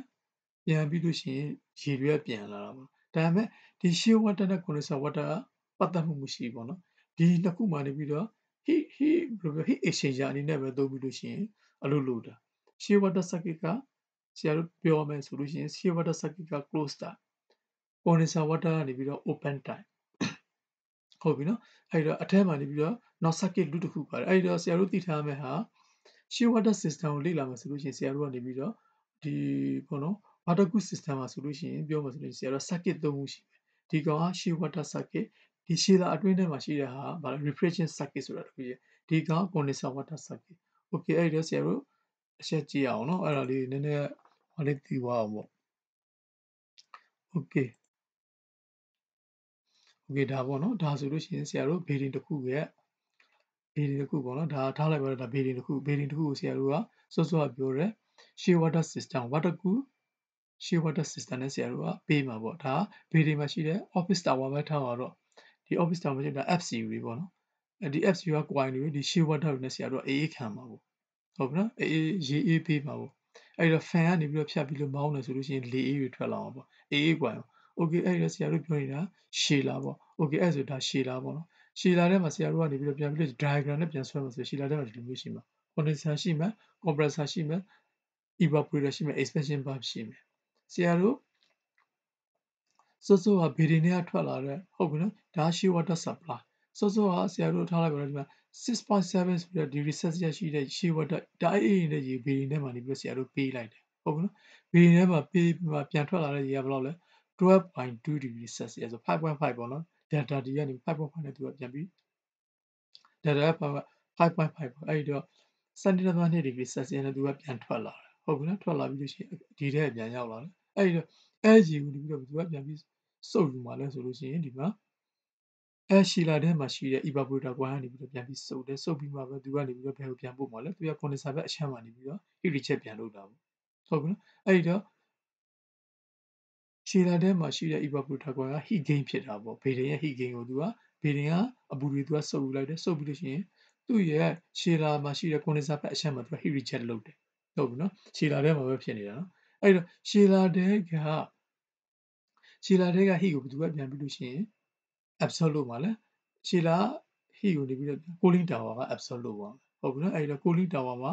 ပြန်ပြီးလို့ရှိရင်ရေတွေကပြန်လာတာပေါ့ဒါပေမဲ့ဒီ shear water နဲ့ condenser water ကပတ်သက်မှုမရှိဘူးပေါ့နော်ဒီနှစ်ခုမှနေပြီးတော့ heat exchanger အနေနဲ့ပဲသုံးပြီးလို့ရှိရင်အလုပ်လုပ်တာ shear water circuit ကဆရာတို့ပြောမယ်ဆိုလို့ရှိရင် shear water circuit က close type condenser water ကနေပြီးတော့ open type ဟုတ်ပြီနော်အဲ့တော့အထက်မှာနေပြီးတော့နောက် circuit လူတစ်ခုပါတယ်အဲ့တော့ဆရာတို့သိထားမယ့်ဟာ shear water system ကိုလေ့လာမယ်ဆိုလို့ရှိရင်ဆရာတို့ကနေပြီးတော့ဒီဘောနော် water cool system မှာဆိုလို့ရှိရင်ပြောမယ်ဆိုရင်ဆရာတို့ circuit 3ခုရှိမယ်ဒီကောင်က shear water circuit ဒီ shear အတွင်းထဲမှာရှိတဲ့ဟာဗာလဲ refrigeration circuit ဆိုတာတခုကြီးဒီကောင် condenser water circuit okay အဲ့တော့ဆရာတို့အချက်ကြည့်အောင်နော်အဲ့ဒါလေးနည်းနည်းဟောလေးသိသွားအောင်ပေါ့ okay okay ဒါပေါ့နော်ဒါဆိုလို့ရှိရင်ဆရာတို့ bearing တစ်ခုရဲ့ bearing တစ်ခုပေါ့နော်ဒါထားလိုက်ပါတော့ဒါ bearing တစ်ခုကိုဆရာတို့ကစောစောကပြောတယ် shear water system water cool shear water system နဲ့ဆရာတို့ကပေးမှာပေါ့ဒါ bearing မှာရှိတဲ့ office tower ပဲထားပါတော့ဒီ office tower မှာရှိတဲ့ FCU တွေပေါ့နော်ဒီ FCU က coin တွေဒီ shear water တွေနဲ့ဆရာတို့ကအေးခံမှာပေါ့ဟုတ်ပြီနော်အေးရေအေးပေးမှာပေါ့အဲ့တော့ fan ကနေပြီးတော့ဖြတ်ပြီးလို့မောင်းတယ်ဆိုလို့ရှိရင်လေအေးတွေထွက်လာအောင်ပေါ့အေး coin okay အဲ့တော့ဆရာတို့ပြောနေတာ shear ပေါ့ okay အဲ့ဆိုဒါ shear ပေါ့နော် shear ထဲမှာဆရာတို့ကနေပြီးတော့ပြန်ပြီး diagram နဲ့ပြန်ဆွဲမှာဆို shear ထဲမှာဒီလိုမျိုးရှိမှာ condenser ရှိမယ် compressor ရှိမယ် evaporator ရှိမယ် expansion valve ရှိမယ်ဆရာတို့စောစောက bearing တွေကထွက်လာတဲ့ဟုတ်ပြီနော်ဒါ shear water supply စောစောကဆရာတို့ထားလိုက်ပါတော့ဒီမှာ6.7ဆိုတဲ့ degree celsius ရှိတဲ့ shear water ဒါအေးနေတဲ့ရေ bearing ထဲမှာနေပြီးတော့ဆရာတို့ပေးလိုက်တယ်ဟုတ်ပြီနော် bearing ထဲမှာပေးပြီးမှပြန်ထွက်လာတဲ့ရေကဘယ်လောက်လဲ12.2 degree celsius ဆို5.5ပေါ့နော် delta T ကနေ5.5နဲ့သူကပြန်ပြီး delta 5.5ပေါ့အဲ့တော့17.2 degree celsius နဲ့သူကပြန်ထွက်လာတယ်ဟုတ်ပြီနော်ထွက်လာပြီးလို့ရှိရင်ဒီထဲပြန်ရောက်လာတယ်အဲ့တော့အဲ့ရေကိုဒီပြီးတော့သူကပြန်ပြီးစုပ်ယူมาလဲဆိုလို့ရှိရင်ဒီမှာရှီလာထဲမှာရှိတဲ့ evaporator ကွာကနေပြီးတော့ပြန်ပြီးစုပ်တယ်စုပ်ပြီးမှပဲသူကနေပြီးတော့ဘယ်ကိုပြန်ပို့မှာလဲသူက condenser ဘက်အချမ်းမှာနေပြီးတော့ heat reject ပြန်လုပ်တာပေါ့ဟုတ်ပြီနော်အဲ့တော့ရှီလာထဲမှာရှိတဲ့ evaporator ကွာက heat gain ဖြစ်တာပေါ့ဘေဒင်ရဲ့ heat gain ကိုသူကဘေဒင်ကအပူတွေသူကစုပ်ယူလိုက်တယ်စုပ်ပြီးလို့ရှိရင်သူ့ရဲ့ရှီလာမှာရှိတဲ့ condenser ဘက်အချမ်းမှာသူက heat reject လုပ်တယ်ဟုတ်ပြီနော်ရှီလာထဲမှာပဲဖြစ်နေတာနော်အဲ့တော့ရှီလာထဲက heat ကိုဘယ်သူကပြန်ပြီးလို့ရှိရင် absorb လုပ်မှာလဲရှီလာ heat ကိုနေပြီးတော့ cooling tower က absorb လုပ်ပါမယ်ဟုတ်ပြီနော်အဲ့တော့ cooling tower မှာ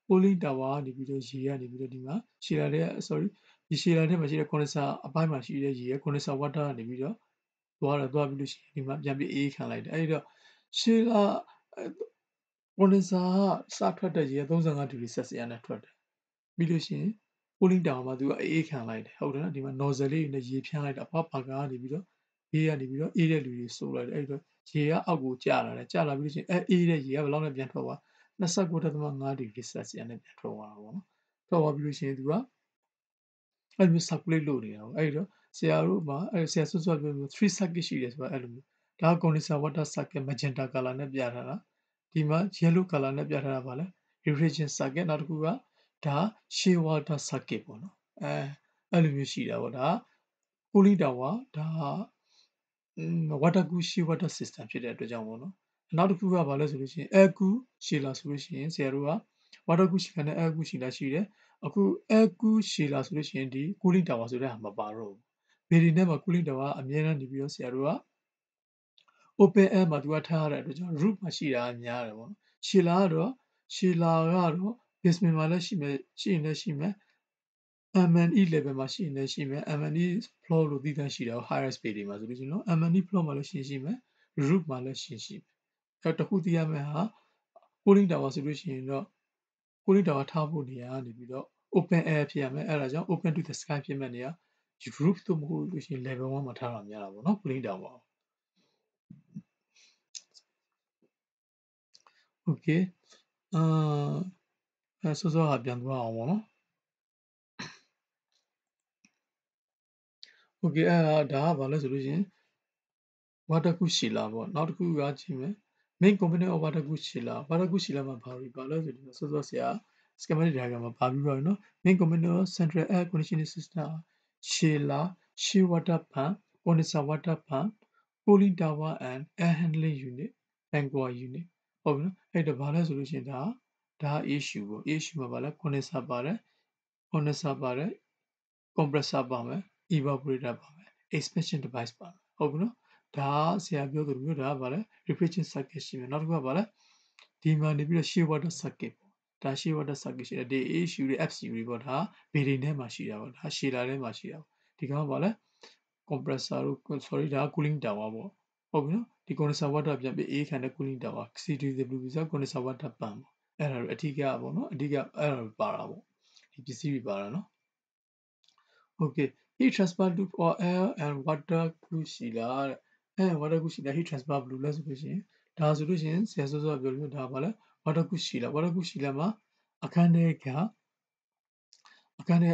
cooling tower ကနေပြီးတော့ရေကနေပြီးတော့ဒီမှာရှီလာထဲ sorry ဒီရှီလာထဲမှာရှိတဲ့ condenser အပိုင်းမှာရှိတဲ့ရေက condenser water ကနေပြီးတော့သွားပြီးလို့ရှိရင်ဒီမှာပြန်ပြီးအေးခံလိုက်တယ်အဲ့တော့ရှီလာ condenser ကစထွက်တဲ့ရေက35 degree celsius နဲ့ထွက်တယ်ပြီးလို့ရှိရင် cooling tower မှာသူကအေးခံလိုက်တယ်ဟုတ်တယ်နော်ဒီမှာ nozzle လေးတွေနဲ့ရေဖြန်းလိုက်တာဘာကနေပြီးတော့ဘေးကနေပြီးတော့အေးတဲ့လူတွေစိုးလိုက်တယ်အဲ့တော့ရေကအောက်ကိုကျလာတယ်ကျလာပြီးလို့ရှိရင်အေးတဲ့ရေကဘယ်လောက်နဲ့ပြန်ထွက်သွား29.5 degree celsius နဲ့ပြန်ထွက်သွားတာပေါ့နော်ထွက်သွားပြီးလို့ရှိရင်သူကအဲ့လို circulate လုပ်နေတာပေါ့အဲ့တော့ဆရာတို့မှာအဲ့ဆရာဆွတ်ဆွတ်ပြော3 circuit ရှိတယ်ဆိုတာအဲ့လိုမျိုးဒါက condenser water circuit magenta color နဲ့ပြထားတာဒီမှာ yellow color နဲ့ပြထားတာပါလဲ refrigeration circuit နောက်တစ်ခုကဒါ shear water circuit ပေါ့နော်အဲ့လိုမျိုးရှိတာပေါ့ဒါက cooling tower ဒါwater cool shear water system ဖြစ်တဲ့အတွက်ကြောင့်ပေါ့နော်နောက်တစ်ခုကဘာလဲဆိုလို့ရှိရင် air cool chiller ဆိုလို့ရှိရင်ဆရာတို့က water cool chiller နဲ့ air cool chiller ရှိတယ်အခု air cool chiller ဆိုလို့ရှိရင်ဒီ cooling tower ဆိုတဲ့ဟာမပါတော့ဘူး ဘေဒီနဲ့မှာ cooling tower ကအများနဲ့နေပြီးတော့ဆရာတို့က open air မှာသူကထားရတဲ့အတွက်ကြောင့် roof မှာရှိတာများတယ်ပေါ့နော်။ ရှည်လာကတော့ basement မှာလည်းရှိမယ်ရှိရင်လည်းရှိမယ် M&E level မှာရှိရင်လည်းရှိမယ် M&E floor လို့သီးသန့်ရှိတာကို high rise တွေမှာဆိုလို့ရှိရင်နော် M&E floor မှာလည်းရှိမယ် roof မှာလည်းရှိမယ်အဲတခုသိရမယ့်ဟာ cooling tower ဆိုလို့ရှိရင်တော့ cooling tower ထားဖို့နေရာကနေပြီးတော့ open air ဖြစ်ရမယ်အဲဒါကြောင့် open to the sky ဖြစ်မဲ့နေရာ roof သို့မဟုတ်လို့ရှိရင် level 1မှာထားတာများတာပေါ့နော် cooling tower okay စောစောကပြန်သွားအောင်ပေါ့နော် okay ဒါကဘာလဲဆိုလို့ရှိရင် water cool chiller ပေါ့နောက်တစ်ခုကကြည့်မယ် main component of water cool chiller မှာဘာလဲဆိုတော့စောစောဆရာ schematic diagram မှာပါပြီးပါပြီနော် main component of central air conditioning system chiller chill water pump condenser water pump cooling tower and air handling unit fan coil unit ဟုတ်ပြီနော်အဲ့တော့ဘာလဲဆိုလို့ရှိရင်ဒါ issue ပေါ့ issue မှာဘာလဲ condenser ပါတယ် compressor ပါမယ် evaporator ပါမယ် expansion device ပါမယ်ဟုတ်ပြီနော်ဒါဆရာပြောသလိုမျိုးဒါကဘာလဲ refrigeration circuit ရှိမယ်နောက်တစ်ခုကဘာလဲဒီမှာနေပြီးတော့ shear water circuit ပေါ့ဒါ shear water circuit ရှိတယ်ဒီ AHU တွေ FCU တွေပေါ့ဒါဗီဒိန်ထဲမှာရှိတာပေါ့ဒါ shear ထဲမှာရှိတာဒီကောင်ကဘာလဲ compressor တို့ sorry ဒါက cooling tower ပေါ့ဟုတ်ပြီနော်ဒီ condenser water ပြန်ပြီးအေးခံတဲ့ cooling tower CDW ဆို condenser water pump အဲ့ဒါတွေအထူးကပေါ့နော်အဓိကအဲ့ဒါတွေပါတာပေါ့ဒီပစ္စည်းတွေပါတာနော် okay heat transfer loop or air and water cool chiller တဲ့ air and water cool chiller heat transfer ဘယ်လိုလဲဆိုလို့ရှိရင်ဒါဆိုလို့ရှိရင်ဆရာစောစောပြောလို့ဒါပါလဲ water cool chiller မှာအခန်းထဲက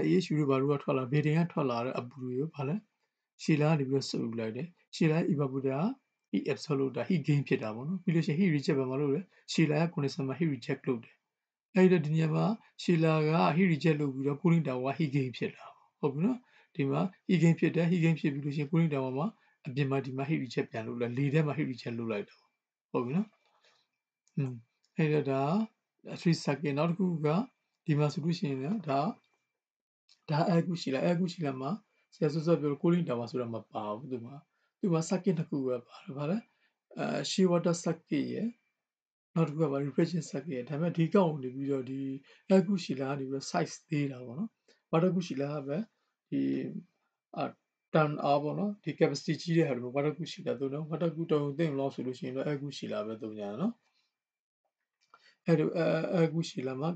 AHU တွေဘာလို့ထွက်လာဗေဒင်ကထွက်လာတဲ့အပူတွေကိုဘာလဲရှည်လာကနေပြီးတော့စုပ်ယူလိုက်တယ်ရှည်လာ evaporator က heat absorb လုပ်တာ heat gain ဖြစ်တာပေါ့နော်ပြီးလို့ရှိရင် heat reject ဘာမှလုပ်လဲရှည်လာက condenser မှာ heat reject လုပ်တယ်အဲ့ဒီဒီနေရာမှာရှည်လာက heat reject လုပ်ပြီးတော့ cooling tower က heat gain ဖြစ်တာဟုတ်ပြီနော်ဒီမှာ heat gain ဖြစ်တယ် heat gain ဖြစ်ပြီးလို့ရှိရင် cooling tower မှာအပြင်မှာဒီမှာ heat reject ပြန်လုပ်လိုက်လေထဲမှာ heat reject လုပ်လိုက်တာဟုတ်ပြီနော်အဲ့တော့ဒါ3 second နောက်တစ်ခုကဒီမှာဆိုလို့ရှိရင်ဒါ air cool chiller မှာဆရာစောစောပြော cooling tower ဆိုတာမပါဘူးသူမှာ circuit တစ်ခုပဲပါတယ်ဗါလဲshear water circuit ရယ်နောက်တစ်ခုကဘာ refrigeration circuit ရယ်ဒါပေမဲ့ဒီကောင်နေပြီးတော့ဒီ air cool chiller ကနေပြီးတော့ size သေးတာပေါ့နော် water cool chiller ကပဲဒီturn hour ပေါ့နော်ဒီ capacity ကြီးတဲ့ဟာတွေ water cool chiller သုံးတယ် water cool တုံသိမ့်လို့ဆိုလို့ရှိရင်တော့ air cool chiller ပဲသုံးကြတယ်နော်အဲ့တော့ air cool chiller မှာ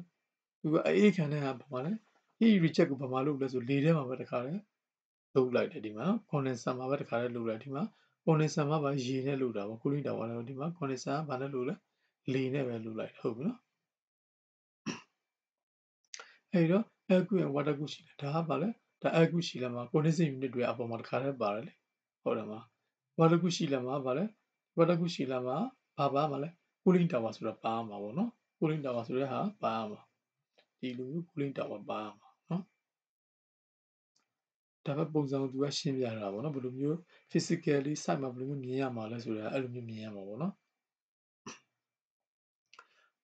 သူကအေးခံတဲ့ဟာဘာလဲ heat reject ကိုဘာမှလုပ်လဲဆိုလေထဲမှာပဲတခါလဲလုပ်လိုက်တယ်ဒီမှာ condenser မှာပဲတခါလဲလုပ်လိုက်ဒီမှာ condenser မှာပါရေနဲ့လုပ်တာပေါ့ cooling tower နဲ့ဒီမှာ condenser ကဘာနဲ့လုပ်လဲလေနဲ့ပဲလုပ်လိုက်ဟုတ်ပြီနော်အဲ့တော့ air cool and water cool chiller ဒါကဘာလဲဒါ air cool chiller မှာ condensing unit တွေအပေါ်မှာတခါလဲပါတယ်လေဟုတ်တယ်မလား water cool chiller မှာဘာလဲ water cool chiller မှာဘာပါမှာလဲ cooling tower ဆိုတာပါမှာပေါ့နော် cooling tower ဆိုတဲ့ဟာပါမှာဒီလိုမျိုး cooling tower ပါမှာနော်ဒါပဲပုံစံကိုသူကရှင်းပြတာပေါ့နော်ဘယ်လိုမျိုး physically site မှာဘယ်လိုမျိုးမြင်ရမှာလဲဆိုတာအဲ့လိုမျိုးမြင်ရမှာပေါ့နော်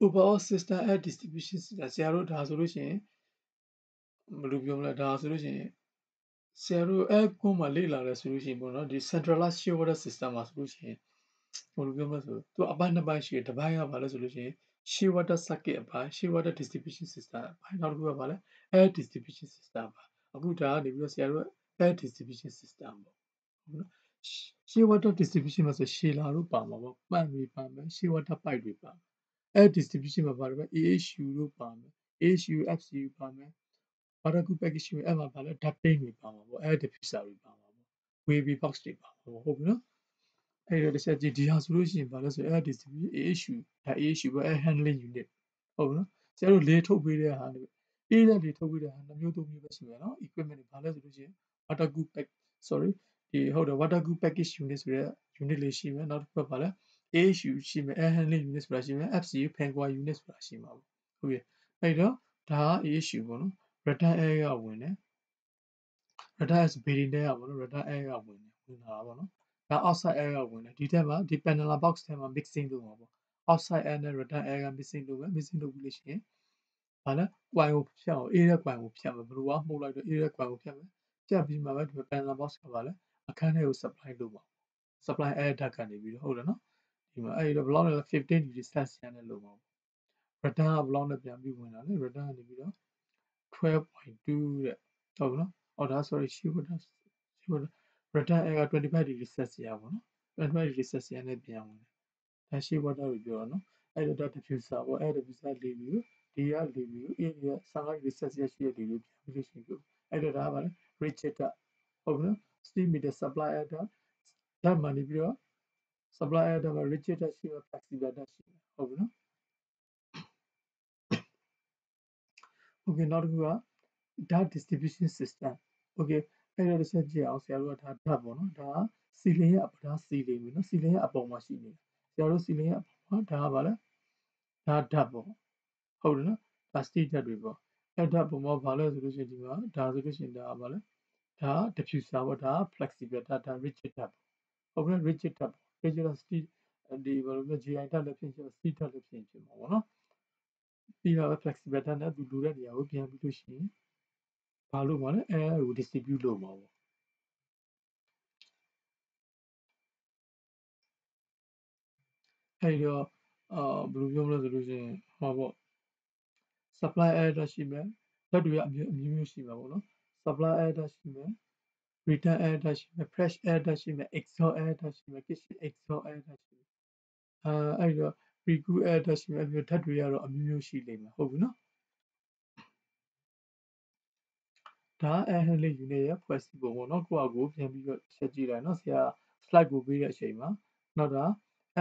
overall system air distribution system ဆရာတို့ဒါဆိုလို့ရှိရင်ဘယ်လိုပြောမလဲဒါဆိုလို့ရှိရင်ဆရာတို့ air con မှာလေ့လာတယ်ဆိုလို့ရှိရင်ပေါ့နော်ဒီ centralized shear water system မှာဆိုလို့ရှိရင်ဘယ်လိုပြောမလဲဆိုသူအပိုင်းနှစ်ပိုင်းရှိတယ်တစ်ပိုင်းကဘာလဲဆိုလို့ရှိရင် shear water circuit အပိုင်း shear water distribution system အပိုင်းနောက်တစ်ခုကဘာလဲ air distribution system ပါအခုဒါကနေပြီးတော့ဆရာတို့ air distribution system ပေါ့ဟုတ်နော် shear water distribution မှာဆိုရှည်လာတို့ပါမှာပေါ့ပန့်တွေပါမယ် shear water pipe တွေပါမယ် air distribution မှာပါတယ် AHU တို့ပါမယ် AHU FCU ပါမယ် water cool package တွေအဲ့မှာပါလဲ ducting တွေပါမှာပေါ့ air diffuser တွေပါမှာပေါ့ wavy box တွေပါမှာပေါ့ဟုတ်ပြီနော်အဲ့တော့တစ်ချက်ကြည့်ဒီဟာဆိုလို့ရှိရင်ဘာလဲဆို air distribution AHU ဒါ AHU ပဲ air handling unit ဟုတ်ပြီနော်ဆရာတို့လေထုတ်ပေးတဲ့ဟာနဲ့အေးတဲ့လေထုတ်ပေးတဲ့ဟာနှစ်မျိုးသုံးမျိုးပဲရှိမယ်နော် equipment တွေဘာလဲဆိုလို့ရှိရင် water cool pack sorry ဒီဟုတ်တယ် water cool package unit ဆိုတဲ့ unit လေးရှိမယ်နောက်တစ်ခုကဘာလဲ AHU ရှိမယ် air handling unit ဆိုတာရှိမယ် FCU fan coil unit ဆိုတာရှိမှာပေါ့ဟုတ်ပြီအဲ့တော့ဒါက AHU ပေါ့နော် return air ကဝင်တယ် return air ဘေဒီတဲကပေါ့နော် return air ကဝင်လာတာပေါ့နော်ဒါ outside air ကဝင်တယ်ဒီထက်မှာဒီ panel box ထဲမှာ mixing လုပ်မှာပေါ့ outside air နဲ့ return air က mixing လုပ်မယ် mixing လုပ်ပြီးလို့ရှိရင်ဘာလဲ coil ကိုဖြတ်အောင်အေးတဲ့ coil ကိုဖြတ်မယ်ဘယ်လိုကမှုတ်လိုက်တော့အေးတဲ့ coil ကိုဖြတ်မယ် ပြတ်ပြီးမှပဲဒီ panel box ကပါလဲအခန်းထဲကို supply လုပ်ပါ supply air duct ကနေပြီးတော့ဟုတ်တယ်နော်ဒီမှာအဲ့တော့ဘယ်လောက်လဲ15 degree Celsius နဲ့လုပ်ပါ return ကဘယ်လောက်နဲ့ပြန်ပြီးဝင်လာလဲ return ကနေပြီးတော့ 12.2 တဲ့ဟုတ်နော်ဟောဒါ sorry ရှိဖို့ဒါ return air က25 degree Celsius ပေါ့နော်25 degree Celsius နဲ့ပြန်ဝင်တယ်ဒါရှိဖို့တော့ပြောတော့နော်အဲ့တော့ diffuser ပေါ့အဲ့ diffuser လေးပြီးဒီကလေးပြီး A က15 degree Celsius ရှိတဲ့လေးပြီးပြန်ပြီးလို့ရှိရင်အဲ့တော့ဒါကပါလဲ rigid ဟုတ်နော် steam meter supply air ဓာတ်မှန်နေပြီးတော့ supply air ဓာတ်မှာ rigid ဓာတ်ရှိမှာ flexible ဓာတ်ရှိမှာဟုတ်ပြီနော် okay နောက်တစ်ခုက dot distribution system okay အဲ့တော့တစ်ချက်ကြည့်အောင်ဆရာတို့ကဒါဓာတ်ပေါ့နော်ဒါစီလင်ရဲ့ဒါစီလင်ပြီနော်စီလင်ရဲ့အပေါ်မှာရှိနေတယ်ဆရာတို့စီလင်ရဲ့အပေါ်မှာဒါကဘာလဲဒါဓာတ်ပေါ့ဟုတ်တယ်နော်ဒါ state ဓာတ်တွေပေါ့အဲ့ဓာတ်ပုံမှာဘာလဲဆိုလို့ရှိရင်ဒီမှာဒါဆိုလို့ရှိရင်ဒါကဘာလဲဒါ diffuser ပေါ့ဒါ flexible ဓာတ်ဒါ rigid ဓာတ်ဟုတ်ကဲ့ rigid ဓာတ် rigid state ဒီဘာလို့လဲ GI ဓာတ်လည်းဖြစ်ဖြစ် state ဓာတ်လည်းဖြစ်ဖြစ်မှာပေါ့နော်ပြီးတော့ flexible ဓာတ်နဲ့သူလိုတဲ့နေရာကိုပြန်ပြီးလို့ရှိရင်ဘာလို့ပါလဲအဲကို distribute လုပ်မှာပေါ့အဲ့တော့ဘယ်လိုပြောမလဲဆိုလို့ရှိရင်ဟောပေါ့ supply air ဓာတ်ရှိမယ်ဓာတ်တွေကအမျိုးရှိမှာပေါ့နော် supply air ဓာတ်ရှိမယ် return air ဓာတ်ရှိမယ် fresh air ဓာတ်ရှိမယ် exhaust air ဓာတ်ရှိမယ် kitchen exhaust air ဓာတ်ရှိမယ်အဲ့တော့ pre-cool air ဓာတ်ရှိမယ်အဲ့ဒီဓာတ်တွေကတော့အမျိုးရှိလိမ့်မယ်ဟုတ်ပြီနော်ဒါ air handling unit ရဲ့ဖွဲ့စည်းပုံပေါ့နော်ကိုယ့်အကိုပြန်ပြီးတော့ချက်ကြည့်လိုက်နော်ဆရာ slide ကိုပေးတဲ့အချိန်မှာနောက်တာ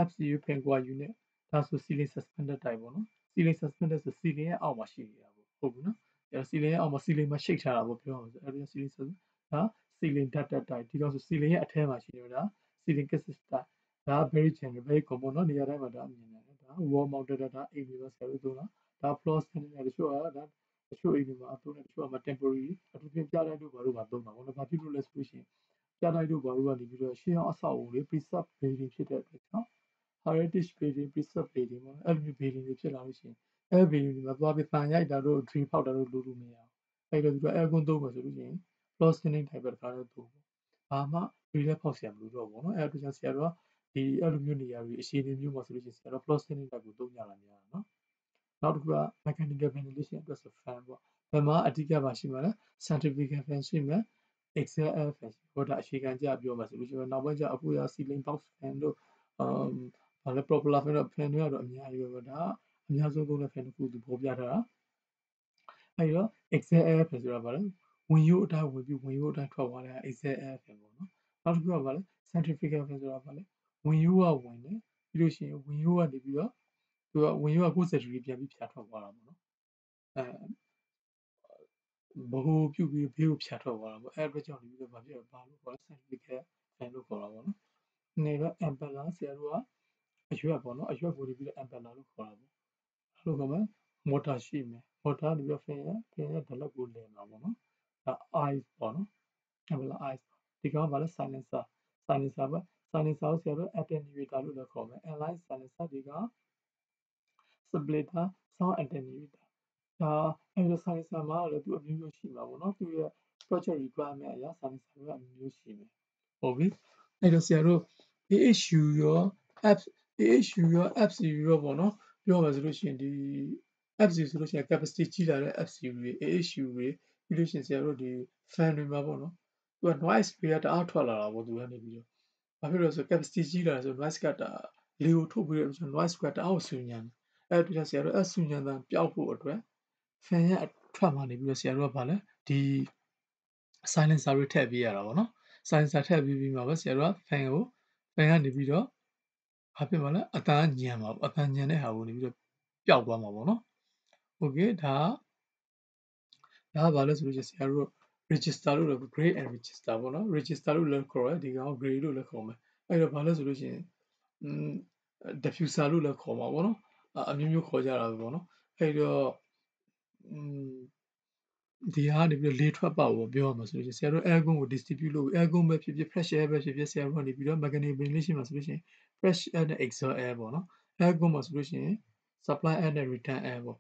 FCU Penqua unit ဒါဆို ceiling suspended type ပေါ့နော် ceiling suspended ဆို ceiling ရဲ့အောက်မှာရှိနေတာပေါ့ဟုတ်ပြီနော်အဲ ceiling ရဲ့အောက်မှာ ceiling မှာရှိတ်ထားတာပေါ့ပြောရအောင်ဆိုအဲဒီ ceiling ဒါ ceiling ducted type ဒီကောင်ဆို ceiling ရဲ့အထဲမှာရှိနေတာ ceiling casing type ဒါ very general very common နော်နေရာတိုင်းမှာဒါအမြင်တယ်ဒါ wall mounted ဒါအိမ်တွေမှာဆရာတို့သုံးတာဒါ floor standing တချို့ကဒါတချို့အိမ်တွေမှာအသုံးတယ်တချို့က temporary အထူးဖြင့်ပြတိုက်တို့ဘာလို့မှာသုံးတာပေါ့နော်။ဘာဖြစ်လို့လဲဆိုလို့ရှိရင်ပြတိုက်တို့ဘာလို့ကနေပြီးတော့ရှေးအောင်အဆောက်အဦတွေ preserve building ဖြစ်တဲ့အတွက်ကြောင့် heritage building preserve building ပေါ့အဲ့လိုမျိုး building တွေဖြစ်လာလို့ရှိရင်အဲ့ building တွေမှာသွားပြီးတန်ရိုက်တာတို့ dream ဖောက်တာတို့လုပ်လို့မရဘူး။အဲ့တော့သူက aircon သုံးမယ်ဆိုလို့ရှိရင် floor standing type ပဲတခါတော့သုံးပေါ့။ဘာမှ dream လည်းဖောက်เสียမလို့တော့ဘူးနော်။အဲ့အတွက်ကြောင့်ဆရာတို့ကဒီအဲ့လိုမျိုးနေရာတွေအခြေအနေမျိုးမှာဆိုလို့ရှိရင်ဆရာတို့ floor standing type ကိုသုံးကြတာများတာနော်။နောက်တစ်ခုက mechanical ventilation အတွက်ဆို fan ပေါ့ဘယ်မှာအဓိကပါရှိမှာလဲ centrifugal fan ရှိမယ် exhaust air fan ဟိုဒါအခြေခံကြပြောမှာဆိုလို့ရှိရင်နောက်ပိုင်းကျအခုရ ceiling box fan တို့ဘာလဲ propeller fan တို့ fan တွေကတော့အများကြီးပဲဒါအများဆုံးသုံးတဲ့ fan တစ်ခုသူပေါ်ပြထားတာအဲဒီတော့ exhaust air fan ဆိုတာဘာလဲဝင်ရိုးအတိုင်းဝင်ပြီးဝင်ရိုးအတိုင်းထွက်သွားတဲ့ exhaust air fan ပေါ့နော်နောက်တစ်ခုကဘာလဲ centrifugal fan ဆိုတာဘာလဲဝင်ရိုးကဝင်တယ်ပြီးလို့ရှိရင်ဝင်ရိုးကနေပြီးတော့သူကဝင်ရိုးက90 degree ပြန်ပြီးဖြာထွက်သွားတာပေါ့နော်ဗဟိုပြုပြီးဘေးကိုဖြာထွက်သွားတာပေါ့အဲ့အတွက်ကြောင့်နေပြီးတော့ဘာဖြစ်လဲဘာလို့ခေါ်လဲ centrifugal fan လို့ခေါ်တာပေါ့နော်နေတော့ impeller ဆရာတို့ကအရွက်ပေါ့နော်အရွက်ကိုနေပြီးတော့ impeller လို့ခေါ်တာပေါ့အဲ့လိုခေါ်မယ် motor ရှိမယ် motor နေပြီးတော့ fan ရဲ့ဒလက်ကိုလည်မှာပေါ့နော်ဒါ ice ပေါ့နော် impeller ice ဒီကောင်ကဘာလဲ silencer silencer ပဲ silencer ကိုဆရာတို့ attenuator လို့လည်းခေါ်မယ် align silencer ဒီကောင် splitter sound attenuator ဒါအဲ့လို silencer မှာလည်းသူအမျိုးမျိုးရှိမှာပေါ့နော်သူရဲ့ project requirement အရ silencer ကအမျိုးမျိုးရှိမယ်ဟုတ်ပြီအဲ့တော့ဆရာတို့ AHU ရော AHU ရော FCU ရောပေါ့နော်ပြောပါဆိုလို့ရှိရင်ဒီ FCU ဆိုလို့ရှိရင် capacity ကြီးလာတဲ့ FCU တွေ AHU တွေပြီးလို့ရှိရင်ဆရာတို့ဒီ fan တွေမှာပေါ့နော်သူက noise တွေကတအားထွက်လာတာပေါ့သူကနေပြီးတော့ဘာဖြစ်လို့လဲဆို capacity ကြီးလာတယ်ဆို noise ကလေကိုထုတ်ပြီးတော့ noise ကတအားကိုဆူညံအဲ့ဒီတော့ဆရာတို့ဆူညံတာပျောက်ဖို့အတွက် fan ရဲ့အထွက်မှာနေပြီးတော့ဆရာတို့ကဗာလဲဒီ silencer တွေထည့်ပေးရတာပေါ့နော် silencer ထည့်ပေးပြီးမှပဲဆရာတို့က fan ကနေပြီးတော့ဘာဖြစ်မှာလဲအတန်းညံမှာအတန်းညံတဲ့ဟာကိုနေပြီးတော့ပျောက်သွားမှာပေါ့နော် okay ဒါကဘာလဲဆိုလို့ရှိရင်ဆရာတို့ register လို့လည်း grade and register ပေါ့နော် register လို့လည်းခေါ်တယ်ဒီကောင် grade လို့လည်းခေါ်မယ်အဲ့တော့ဘာလဲဆိုလို့ရှိရင်diffuser လို့လည်းခေါ်မှာပေါ့နော်အမျိုးမျိုးခေါ်ကြတာပဲပေါ့နော်အဲ့တော့ဒီဟာကနေပြီးတော့လေထွက်ပေါက်ကိုပြောရမှာဆိုလို့ရှိရင်ဆရာတို့ aircon ကို distribute လုပ် aircon ပဲဖြစ်ဖြစ် fresh air ပဲဖြစ်ဖြစ်ဆရာတို့ကနေပြီးတော့ mechanical ventilation မှာဆိုလို့ရှိရင် fresh air နဲ့ exhaust air ပေါ့နော် aircon မှာဆိုလို့ရှိရင် supply air နဲ့ return air ပေါ့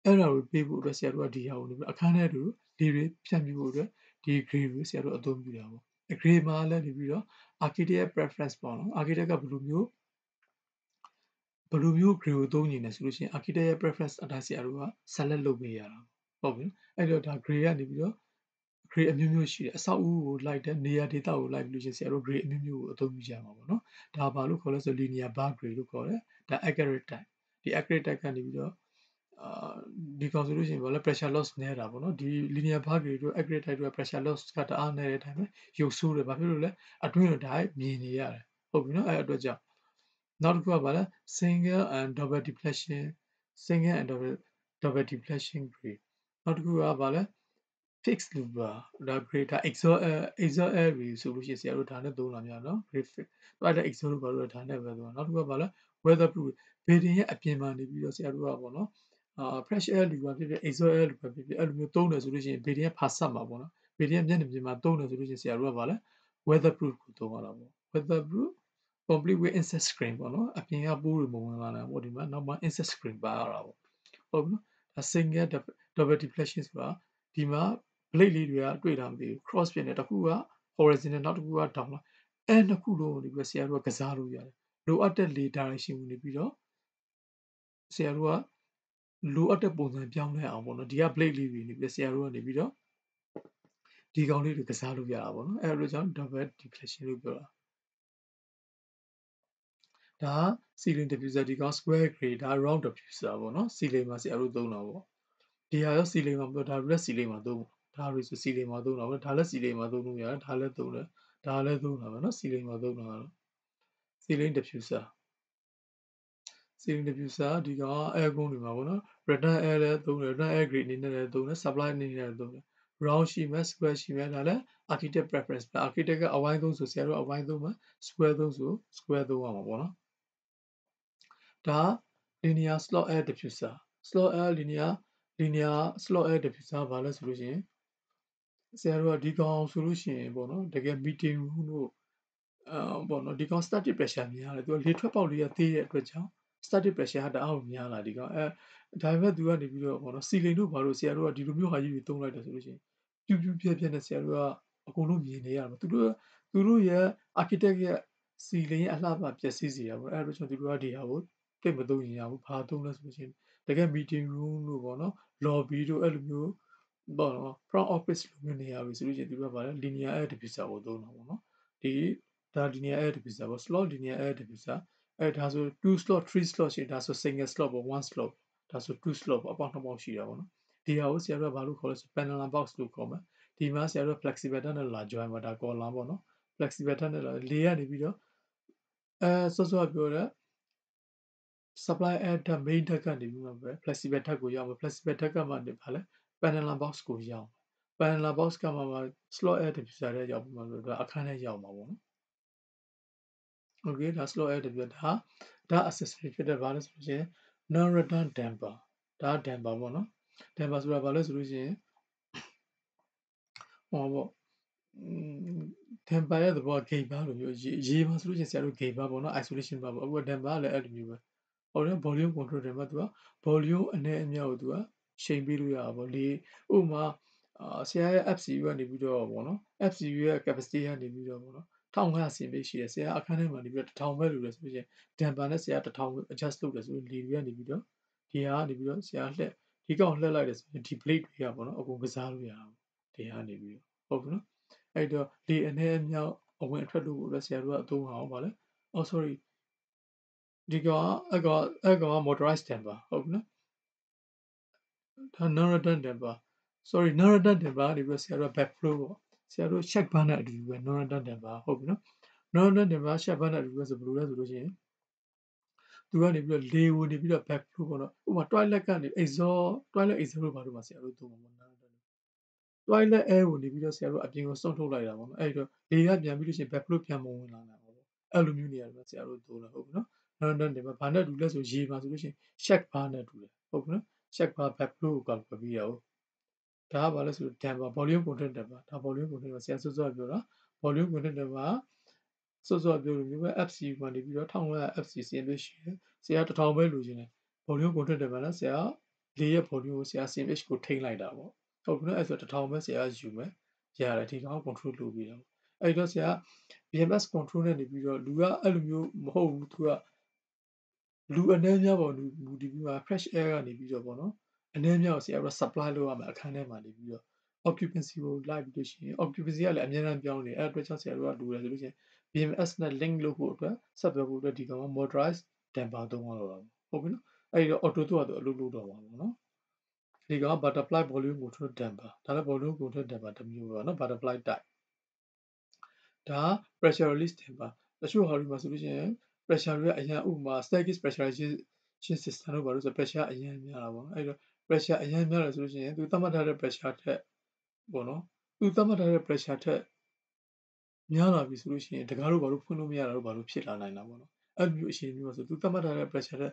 အဲ့ဒါကိုပေးဖို့အတွက်ဆရာတို့ကဒီဟာကိုနေပြီးအခန်းထဲတူလေတွေဖြန့်ပြဖို့အတွက် ဒီ grade ကိုဆရာတို့အသုံးပြုတာပေါ့ grade မှာလည်းနေပြီးတော့ architect preference ပေါ့နော် architect ကဘယ်လိုမျိုး grade ကိုသုံးနေလဲဆိုလို့ရှိရင် architect ရဲ့ preference အတိုင်းဆရာတို့က select လုပ်ပေးရတာဟုတ်ပြီအဲ့တော့ဒါ grade ကနေပြီးတော့ grade အမျိုးမျိုးရှိတယ်အဆောက်အဦကိုလိုက်တဲ့နေရာဒေသကိုလိုက်ပြီးလို့ရှိရင်ဆရာတို့ grade အမျိုးမျိုးကိုအသုံးပြုကြမှာပေါ့နော်ဒါဘာလို့ခေါ်လဲဆို linear bar grade လို့ခေါ်တယ်ဒါ accurate type ဒီ accurate type ကနေပြီးတော့ဒီကောင်ဆိုလို့ရှိရင်ဘာလဲ pressure loss နည်းတာပေါ့နော်ဒီ linear bar grade တို့ accurate type တို့ pressure loss ကတအားနည်းတဲ့အတိုင်းပဲရုပ်ဆိုးတယ်ဘာဖြစ်လို့လဲအတွင်းတော့ဒါမြင်နေရတယ်ဟုတ်ပြီနော်အဲ့အတွက်ကြောင့်နောက်တစ်ခုကဘာလဲ single and double deflection deflection grade နောက်တစ်ခုကဘာလဲ fixed looper ဒါ grade ဒါ exhaust air တွေဆိုလို့ရှိရင်ဆရာတို့ဒါနဲ့သုံးလာများနော် grade fix အဲ့ဒါ exhaust လို့ဘာလို့ဒါနဲ့ပဲသုံးနောက်တစ်ခုကဘာလဲ weatherproof building ရဲ့အပြင်မှာနေပြီးတော့ဆရာတို့ကပေါ့နော်fresh air looper ဖြစ်ဖြစ် exhaust air looper ဖြစ်ဖြစ်အဲ့လိုမျိုးသုံးတယ်ဆိုလို့ရှိရင် building ရဲ့ဖာဆက်မှာပေါ့နော် building ရဲ့မျက်နှာပြင်မှာသုံးတယ်ဆိုလို့ရှိရင်ဆရာတို့ကဘာလဲ weatherproof ကိုသုံးရတာပေါ့ weatherproof complete with insect screen ပေါ့နော်အပြင်ကပိုးတွေမဝင်လာနိုင်ဘူးဒီမှာနောက်မှ insect screen ပါရတာပေါ့ဟုတ်ပြီနော်ဒါ single double deflection ဆိုတာဒီမှာ blade လေးတွေကတွေ့တာမသိဘူး cross ဖြစ်နေတစ်ခုက horizontal နောက်တစ်ခုက down အဲ့နှစ်ခုလုံးကိုနေပြီးတော့ဆရာတို့ကကစားလို့ရတယ်လိုအပ်တဲ့လေ direction ကိုနေပြီးတော့ဆရာတို့ကလိုအပ်တဲ့ပုံစံပြောင်းလဲအောင်ပေါ့နော်ဒီက blade လေးတွေနေပြီးဆရာတို့ကနေပြီးတော့ဒီကောင်လေးတွေကစားလို့ရတာပေါ့နော်အဲ့လိုကြောင့် double deflection လို့ပြောတာဒါ ceiling diffuser ဒီကောင် square grade ဒါ round diffuser ပေါ့နော် ceiling မှာဆရာတို့သုံးတာပေါ့ဒီဟာရော ceiling မှာပြောဒါလည်း ceiling မှာသုံးဒါတွေဆို ceiling မှာသုံးတာပေါ့ဒါလည်း ceiling မှာသုံးလို့ရတယ်ဒါလည်းသုံးတယ်ဒါလည်းသုံးတာပဲเนาะ ceiling မှာသုံးတာကတော့ ceiling diffuser ceiling diffuser ဒီကောင် air con တွေမှာပေါ့နော် return air လည်းသုံးတယ် return air grade အနေနဲ့လည်းသုံးတယ် supply အနေနဲ့လည်းသုံးတယ် round ရှိမယ် square ရှိမယ်ဒါလည်း architect preference ပဲ architect ကအဝိုင်းသုံးဆိုဆရာတို့အဝိုင်းသုံးမယ် square သုံးဆို square သုံးရမှာပေါ့နော်ဒါ linear slot air diffuser slot air linear slot air diffuser ဘာလဲဆိုလို့ရှိရင်ဆရာတို့ကဒီကောင်ဆိုလို့ရှိရင်ပေါ့နော်တကယ် meeting room တို့ပေါ့နော်ဒီကောင် static pressure များတယ်သူကလေထွက်ပေါက်လေးကသေးတဲ့အတွက်ကြောင့် static pressure ကတအားကိုများလာဒီကောင်ဒါပေမဲ့သူကနေပြီးတော့ပေါ့နော် ceiling တို့ဘာလို့ဆရာတို့ကဒီလိုမျိုးဟာကြီးတွေသုံးလိုက်တယ်ဆိုလို့ရှိရင်ပြူးပြူးပြက်ပြက်နဲ့ဆရာတို့ကအကုန်လုံးမြင်နေရမှာသူတို့ရဲ့ architect ရဲ့ ceiling ရဲ့အလှပပျက်စီးစေတာပေါ့အဲ့ဒါကြောင့်သူတို့ကဒီဟာကိုသိမသုံးရင်ရဘူးဘာသုံးလဲဆိုလို့ရှိရင်တကယ် meeting room တို့ပေါ့နော် lobby တို့အဲ့လိုမျိုးပေါ့နော် front office လိုမျိုးနေရာပြီဆိုလို့ရှိရင်သူတို့ကဗာလဲ linear air diffuser ကိုသုံးတာပေါ့နော်ဒီဒါ linear air diffuser ပေါ့ slot linear air diffuser ဒါဆို2 slot 3 slot ရှိဒါဆို single slot ပေါ့1 slot ဒါဆို2 slot ပေါ့အပေါက်2ပေါက်ရှိတာပေါ့နော်ဒီဟာကိုဆရာတို့ကဘာလို့ခေါ်လဲဆို panel box လို့ခေါ်မယ်ဒီမှာဆရာတို့ flexible တက်နဲ့လာ join ပါဒါ column ပေါ့နော် flexible တက်နဲ့လာလေကနေပြီးတော့စောစောပြောတဲ့ supply air ဓာတ် main ဓာတ်ကနေပြီးမှပဲ flexible ဓာတ်ကိုရောက်မယ် flexible ဓာတ်ကမှနေပါလဲ panel box ကိုရောက် panel box ကမှ slot air diffuser တဲ့ရောက်ပြီးမှဆိုတော့အခန်းထဲရောက်မှာပေါ့နော် okay ဒါ slot air diffuser ဒါ accessory ဖြစ်တဲ့ဘာလဲဆိုလို့ရှိရင် non return damper ဒါ damper ပေါ့နော် damper ဆိုတာဘာလဲဆိုလို့ရှိရင်ဟောပေါ့ damper ရဲ့သဘောက gate bar လိုမျိုးရေမှာဆိုလို့ရှိရင်ဆရာတို့ gate bar ပေါ့နော် isolation bar ပေါ့အခု damper ကလည်းအဲ့လိုမျိုးပဲဟောတယ် volume control damper သူက volume အနည်းအများကိုသူကရှိန်ပေးလို့ရတာပေါ့လေဥပမာဆရာရဲ့ FCU ကနေပြီးတော့ပေါ့နော် FCU ရဲ့ capacity ကနေပြီးတော့ပေါ့နော်1500 cm ရှိတယ်ဆရာအခန်းထဲမှာနေပြီးတော့1000ပဲလို့လဲဆိုလို့ရှိရင် damper နဲ့ဆရာ1000 adjust လုပ်တယ်ဆိုရင်လေတွေကနေပြီးတော့ဒီဟာကနေပြီးတော့ဆရာလှက်ဒီကောင်လှက်လိုက်တယ်ဆိုရင်ဒီ blade တွေကပေါ့နော်အကုန်ကစားလို့ရတာဒီဟာနေပြီးတော့ဟုတ်ပြီနော်အဲ့တော့လေအနည်းအများအဝင်အထွက်လို့လည်းဆရာတို့ကအသုံးအောင်ပါလဲ oh sorry ဒီကောင်အကောင် motorized damper ဟုတ်ပြီနော်ဒါ non return damper sorry non return damper ကနေပြီးတော့ဆရာတို့ back flow ပေါ့ဆရာတို့ check bar နဲ့အတူတူပဲ non return damper ဟုတ်ပြီနော် non return damper check bar နဲ့အတူတူပဲဆိုဘယ်လိုလဲဆိုလို့ရှိရင်သူကနေပြီးတော့လေကိုနေပြီးတော့ back flow ပေါ့နော်ဥပမာ toilet ကနေ exhaust လို့ဘာလို့ပါဆရာတို့သုံးမှာပေါ့ toilet air ကိုနေပြီးတော့ဆရာတို့အပြင်ကိုစွန့်ထုတ်လိုက်တာပေါ့နော်အဲ့တော့လေကပြန်ပြီးလို့ရှိရင် back flow ပြန်မဝင်လာနိုင်ဘူးပေါ့အဲ့လိုမျိုးနေရာတွေဆရာတို့သုံးတာဟုတ်ပြီနော် non return damper ဘာနဲ့တူလဲဆိုရေမှာဆိုလို့ရှိရင် check bar နဲ့တူတယ်ဟုတ်ပြီနော် check bar back flow ကိုကောက်ပြီးရအောင်ဒါကဘာလဲဆိုတော့ damper volume control damper ဒါ volume control ဆရာစောစောပြောတာ volume control damper စောစောပြောလို့မျိုးပဲ FCU ကနေပြီးတော့1500 FCC လို့ရှိတယ်ဆရာ1000ပဲလိုချင်တယ် volume control damper နဲ့ဆရာလေရဲ့ volume ကိုဆရာ CMH ကိုထိန်းလိုက်တာပေါ့ဟုတ်ပြီနော်အဲ့ဆို1000ပဲဆရာယူမယ် ရတယ်ဒီကောင် control လုပ်ပြီးတော့အဲ့တော့ဆရာ BMS control နဲ့နေပြီးတော့လူကအဲ့လိုမျိုးမဟုတ်ဘူးသူကလူအနေများပေါ်လူမူတည်ပြီးမှ fresh air ကနေပြီးတော့ပေါ့နော်အနေများကိုဆရာတို့ supply လုပ်ရမယ်အခန်းထဲမှာနေပြီးတော့ occupancy ကိုလိုက်ပြီးလို့ရှိရင် occupancy ကလည်းအများအားပြောင်းနေအဲ့အတွက်ကြောင့်ဆရာတို့ကလိုတယ်ဆိုလို့ရှိရင် BMS နဲ့ link လုပ်ဖို့အတွက်ဆက်သွယ်ဖို့အတွက်ဒီကောင်က motorized damper သုံးရတော့တာဟုတ်ပြီနော်အဲ့တော့ auto တော့အလုပ်လုပ်တော့မှာပေါ့နော်ဒီကောင်က butterfly volume control damper ဒါလည်း volume control damper တစ်မျိုးပဲเนาะ butterfly type ဒါ pressure release damper တချို့ဟာတွေမှာဆိုလို့ရှိရင် pressure တွေကအရင်ဥပမာ staircase pressurization system တို့ဘာလို့ဆို pressure အရင်များတာပေါ့နော်အဲ့တော့ pressure အရင်များတယ်ဆိုလို့ရှိရင်သူသတ်မှတ်ထားတဲ့ pressure ထက်ပေါ့နော်သူသတ်မှတ်ထားတဲ့ pressure ထက်များလာပြီဆိုလို့ရှိရင်တကားတို့ဘာလို့ဖွင့်လို့မရတာတို့ဘာလို့ဖြစ်လာနိုင်တာပေါ့နော်အဲ့လိုမျိုးအခြေအနေမျိုးဆိုသူသတ်မှတ်ထားတဲ့ pressure ထက်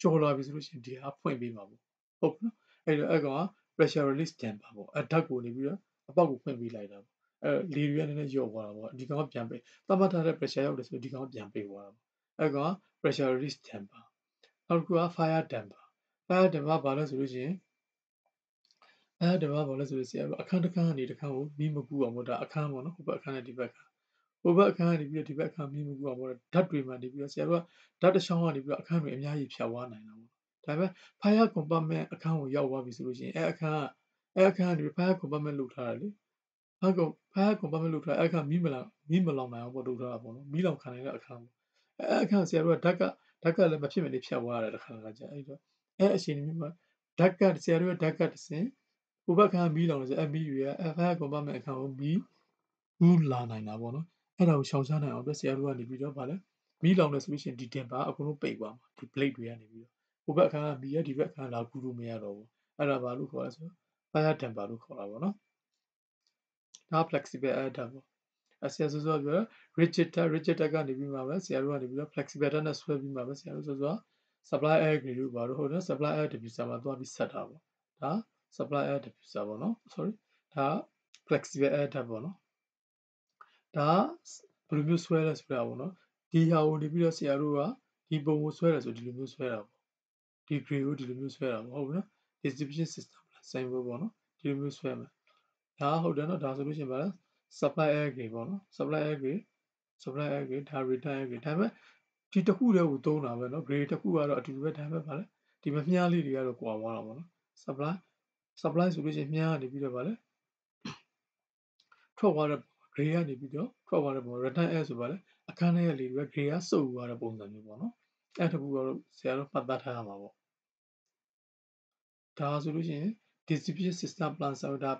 ကျော်လာပြီဆိုလို့ရှိရင်ဒီဟာဖွင့်ပေးမှာပေါ့ဟုတ်နော်အဲ့တော့အဲ့ကောင်က pressure release damper ပေါ့အဲ့ဓာတ်ကိုနေပြီးတော့အပေါက်ကိုဖွင့်ပေးလိုက်တာပေါ့လေတွေကနည်းနည်းလျော့သွားတာပေါ့ဒီကောင်ကပြန်ပေးသတ်မှတ်ထားတဲ့ pressure ရောက်တယ်ဆိုဒီကောင်ကပြန်ပေးသွားတာပေါ့အဲ့ကောင်က pressure release damper နောက်တစ်ခုက fire damper ဘာလဲဆိုလို့ရှိရင်ဘာလဲဆိုလို့ဆရာတို့အခန်းတစ်ခန်းကနေတစ်ခန်းကိုမီးမကူအောင်ပေါ့ဒါအခန်းပေါ့နော်ဟိုဘက်အခန်းနဲ့ဒီဘက်အခန်းဟိုဘက်အခန်းကနေပြီးတော့ဒီဘက်အခန်းမီးမကူအောင်ပေါ့ဓာတ်တွေမှနေပြီးတော့ဆရာတို့ကဓာတ်တစ်ချောင်းကနေပြီးတော့အခန်းတွေအများကြီးဖြတ်သွားနိုင်တာပေါ့ဒါပေမဲ့ fire compartment အခန်းကိုရောက်သွားပြီဆိုလို့ရှိရင်အခန်းကနေ fire compartment လုပ်ထားတာလေfire compartment လုပ်ထားအခန်းမီးမလောင်နိုင်အောင်ပေါ့လုပ်ထားတာပေါ့နော်မီးလောင်ခံနိုင်တဲ့အခန်းပေါ့အခန်းဆရာတို့ကဓာတ်ကလည်းမဖြစ်မနေဖြတ်သွားရတယ်တစ်ခါကြာအဲ့တော့အချိန်မျိုးမှာဓာတ်ကဆရာတို့ကဓာတ်ကတစ်စင်ဟိုဘက်အခန်းမီးလောင်လို့ဆိုမီးတွေက fire compartment အခန်းကိုမီးဘူးလာနိုင်တာပေါ့နော်အဲ့ဒါကိုရှောင်ရှားနိုင်အောင်အတွက်ဆရာတို့ကနေပြီးတော့ဗာလဲမီးလောင်တယ်ဆိုလို့ရှိရင်ဒီတင်ပါအကုန်လုံးပိတ်သွားမှာဒီ blade တွေကနေပြီးတော့ဟိုဘက်အခန်းကမီးရဒီဘက်အခန်းလာကူလို့မရတော့ဘူးအဲ့ဒါဘာလို့ခေါ်လဲဆို fire damper လို့ခေါ်တာပေါ့နော်ဒါ flexible air damper ပေါ့ဆရာစောစောပြော rigid tag ကနေပြီးမှပဲဆရာတို့ကနေပြီးတော့ flexible tag နဲ့ဆွဲပြီးမှပဲဆရာတို့စောစော supply air grid လို့ပါတော့ဟုတ်တယ် supply air diffuser မှာသွားပြီးဆက်တာပေါ့ဒါ supply air diffuser ပေါ့နော် sorry ဒါ flexible air tag ပေါ့နော်ဒါဘယ်လိုမျိုးဆွဲလဲဆိုတာပေါ့နော်ဒီဟာကိုနေပြီးတော့ဆရာတို့ကဒီပုံကိုဆွဲတယ်ဆိုဒီလိုမျိုးဆွဲတာပေါ့ဒီ grid ကိုဒီလိုမျိုးဆွဲတာပေါ့ဟုတ်ပြီနော် distribution system ဆိုင်ဘောပေါ့နော်ဒီလိုမျိုးဆွဲမယ်ဒါဟုတ်တယ်နော်ဒါဆိုလို့ရှိရင်ဗါလဲ supply air grid ပေါ့နော် supply air grid ဒါ return air grid ဒါပေမဲ့ဒီတစ်ခုတည်းကိုသုံးတာပဲနော် grid တစ်ခုကတော့အတူတူပဲဒါပေမဲ့ဗါလဲဒီမမြားလေးတွေကတော့ကွာသွားတာပေါ့နော် supply ဆိုလို့ရှိရင်မြားကနေပြီးတော့ဗါလဲထွက်သွားတဲ့ gray ကနေပြီးတော့ထွက်သွားတဲ့ပုံ return air ဆိုပါလေအခန်းထဲကလေတွေ gray ကစုပ်သွားတဲ့ပုံစံမျိုးပေါ့နော်အဲ့တခုကတော့ဆရာတို့မှတ်သားထားရမှာပေါ့ဒါဆိုလို့ရှိရင် distribution system plan ဆိုတာ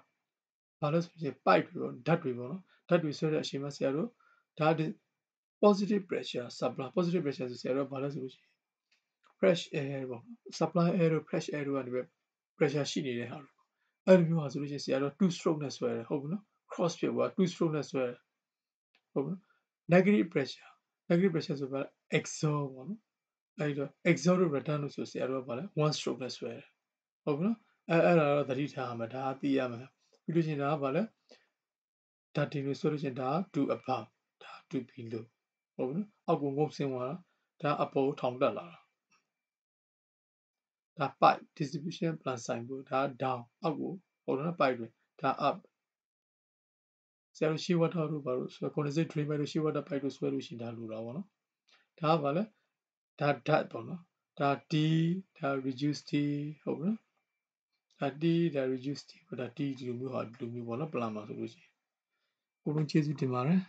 ဘာလို့ဆိုရင် pipe တွေပေါ့ဓာတ်တွေပေါ့နော်ဓာတ်တွေဆွဲတဲ့အချိန်မှာဆရာတို့ဒါ positive pressure supply positive pressure ဆိုဆရာတို့ဘာလဲဆိုလို့ရှိရင် fresh air ပေါ့ supply air တို့ fresh air တို့ကနေပဲ pressure ရှိနေတဲ့ဟာအဲ့လိုမျိုးဟာဆိုလို့ရှိရင်ဆရာတို့ two stroke နဲ့ဆွဲတယ်ဟုတ်ပြီနော် cross ဖြစ်သွား two stroke နဲ့ဆွဲတယ်ဟုတ်ပြီ negative pressure ဆိုပါ exhaust ပေါ့နော်အဲ့တော့ exhaust တို့ return တို့ဆိုဆရာတို့ကဘာလဲ one stroke နဲ့ဆွဲတယ်ဟုတ်ပြီနော်အဲ့ဒါတော့သတိထားရမယ်ဒါသိရမယ်ပြီးလို့ရှိရင်ဒါကဘာလဲဒါဒီလိုဆိုလို့ရှိရင်ဒါ to above ဒါ to below ဟုတ်ပြီနော်အောက်ကိုငုပ်ဆင်းသွားတာဒါအပေါ်ထောင်တက်လာတာဒါ pipe distribution plan ဆိုင်ဖို့ဒါ down အောက်ကိုဟုတ်တယ်နော် pipe တွေဒါ up ဆရာတို့ shear water တို့ဘာလို့ဆို condensate drain pipe တို့ shear water pipe တို့ဆွဲလို့ရှိရင်ဒါလိုတာပေါ့နော်ဒါကဘာလဲဒါဓာတ်ပေါ့နော်ဒါ D ဒါ reduce T ဟုတ်ပြီနော်ဒါ T ဒါ reduce T ဒါ T ဒီလိုမျိုးဟာဒီလိုမျိုးပေါ့နော် plan မှာဆိုလို့ရှိရင်ကိုလုံးကျေးဇူးတင်ပါတယ်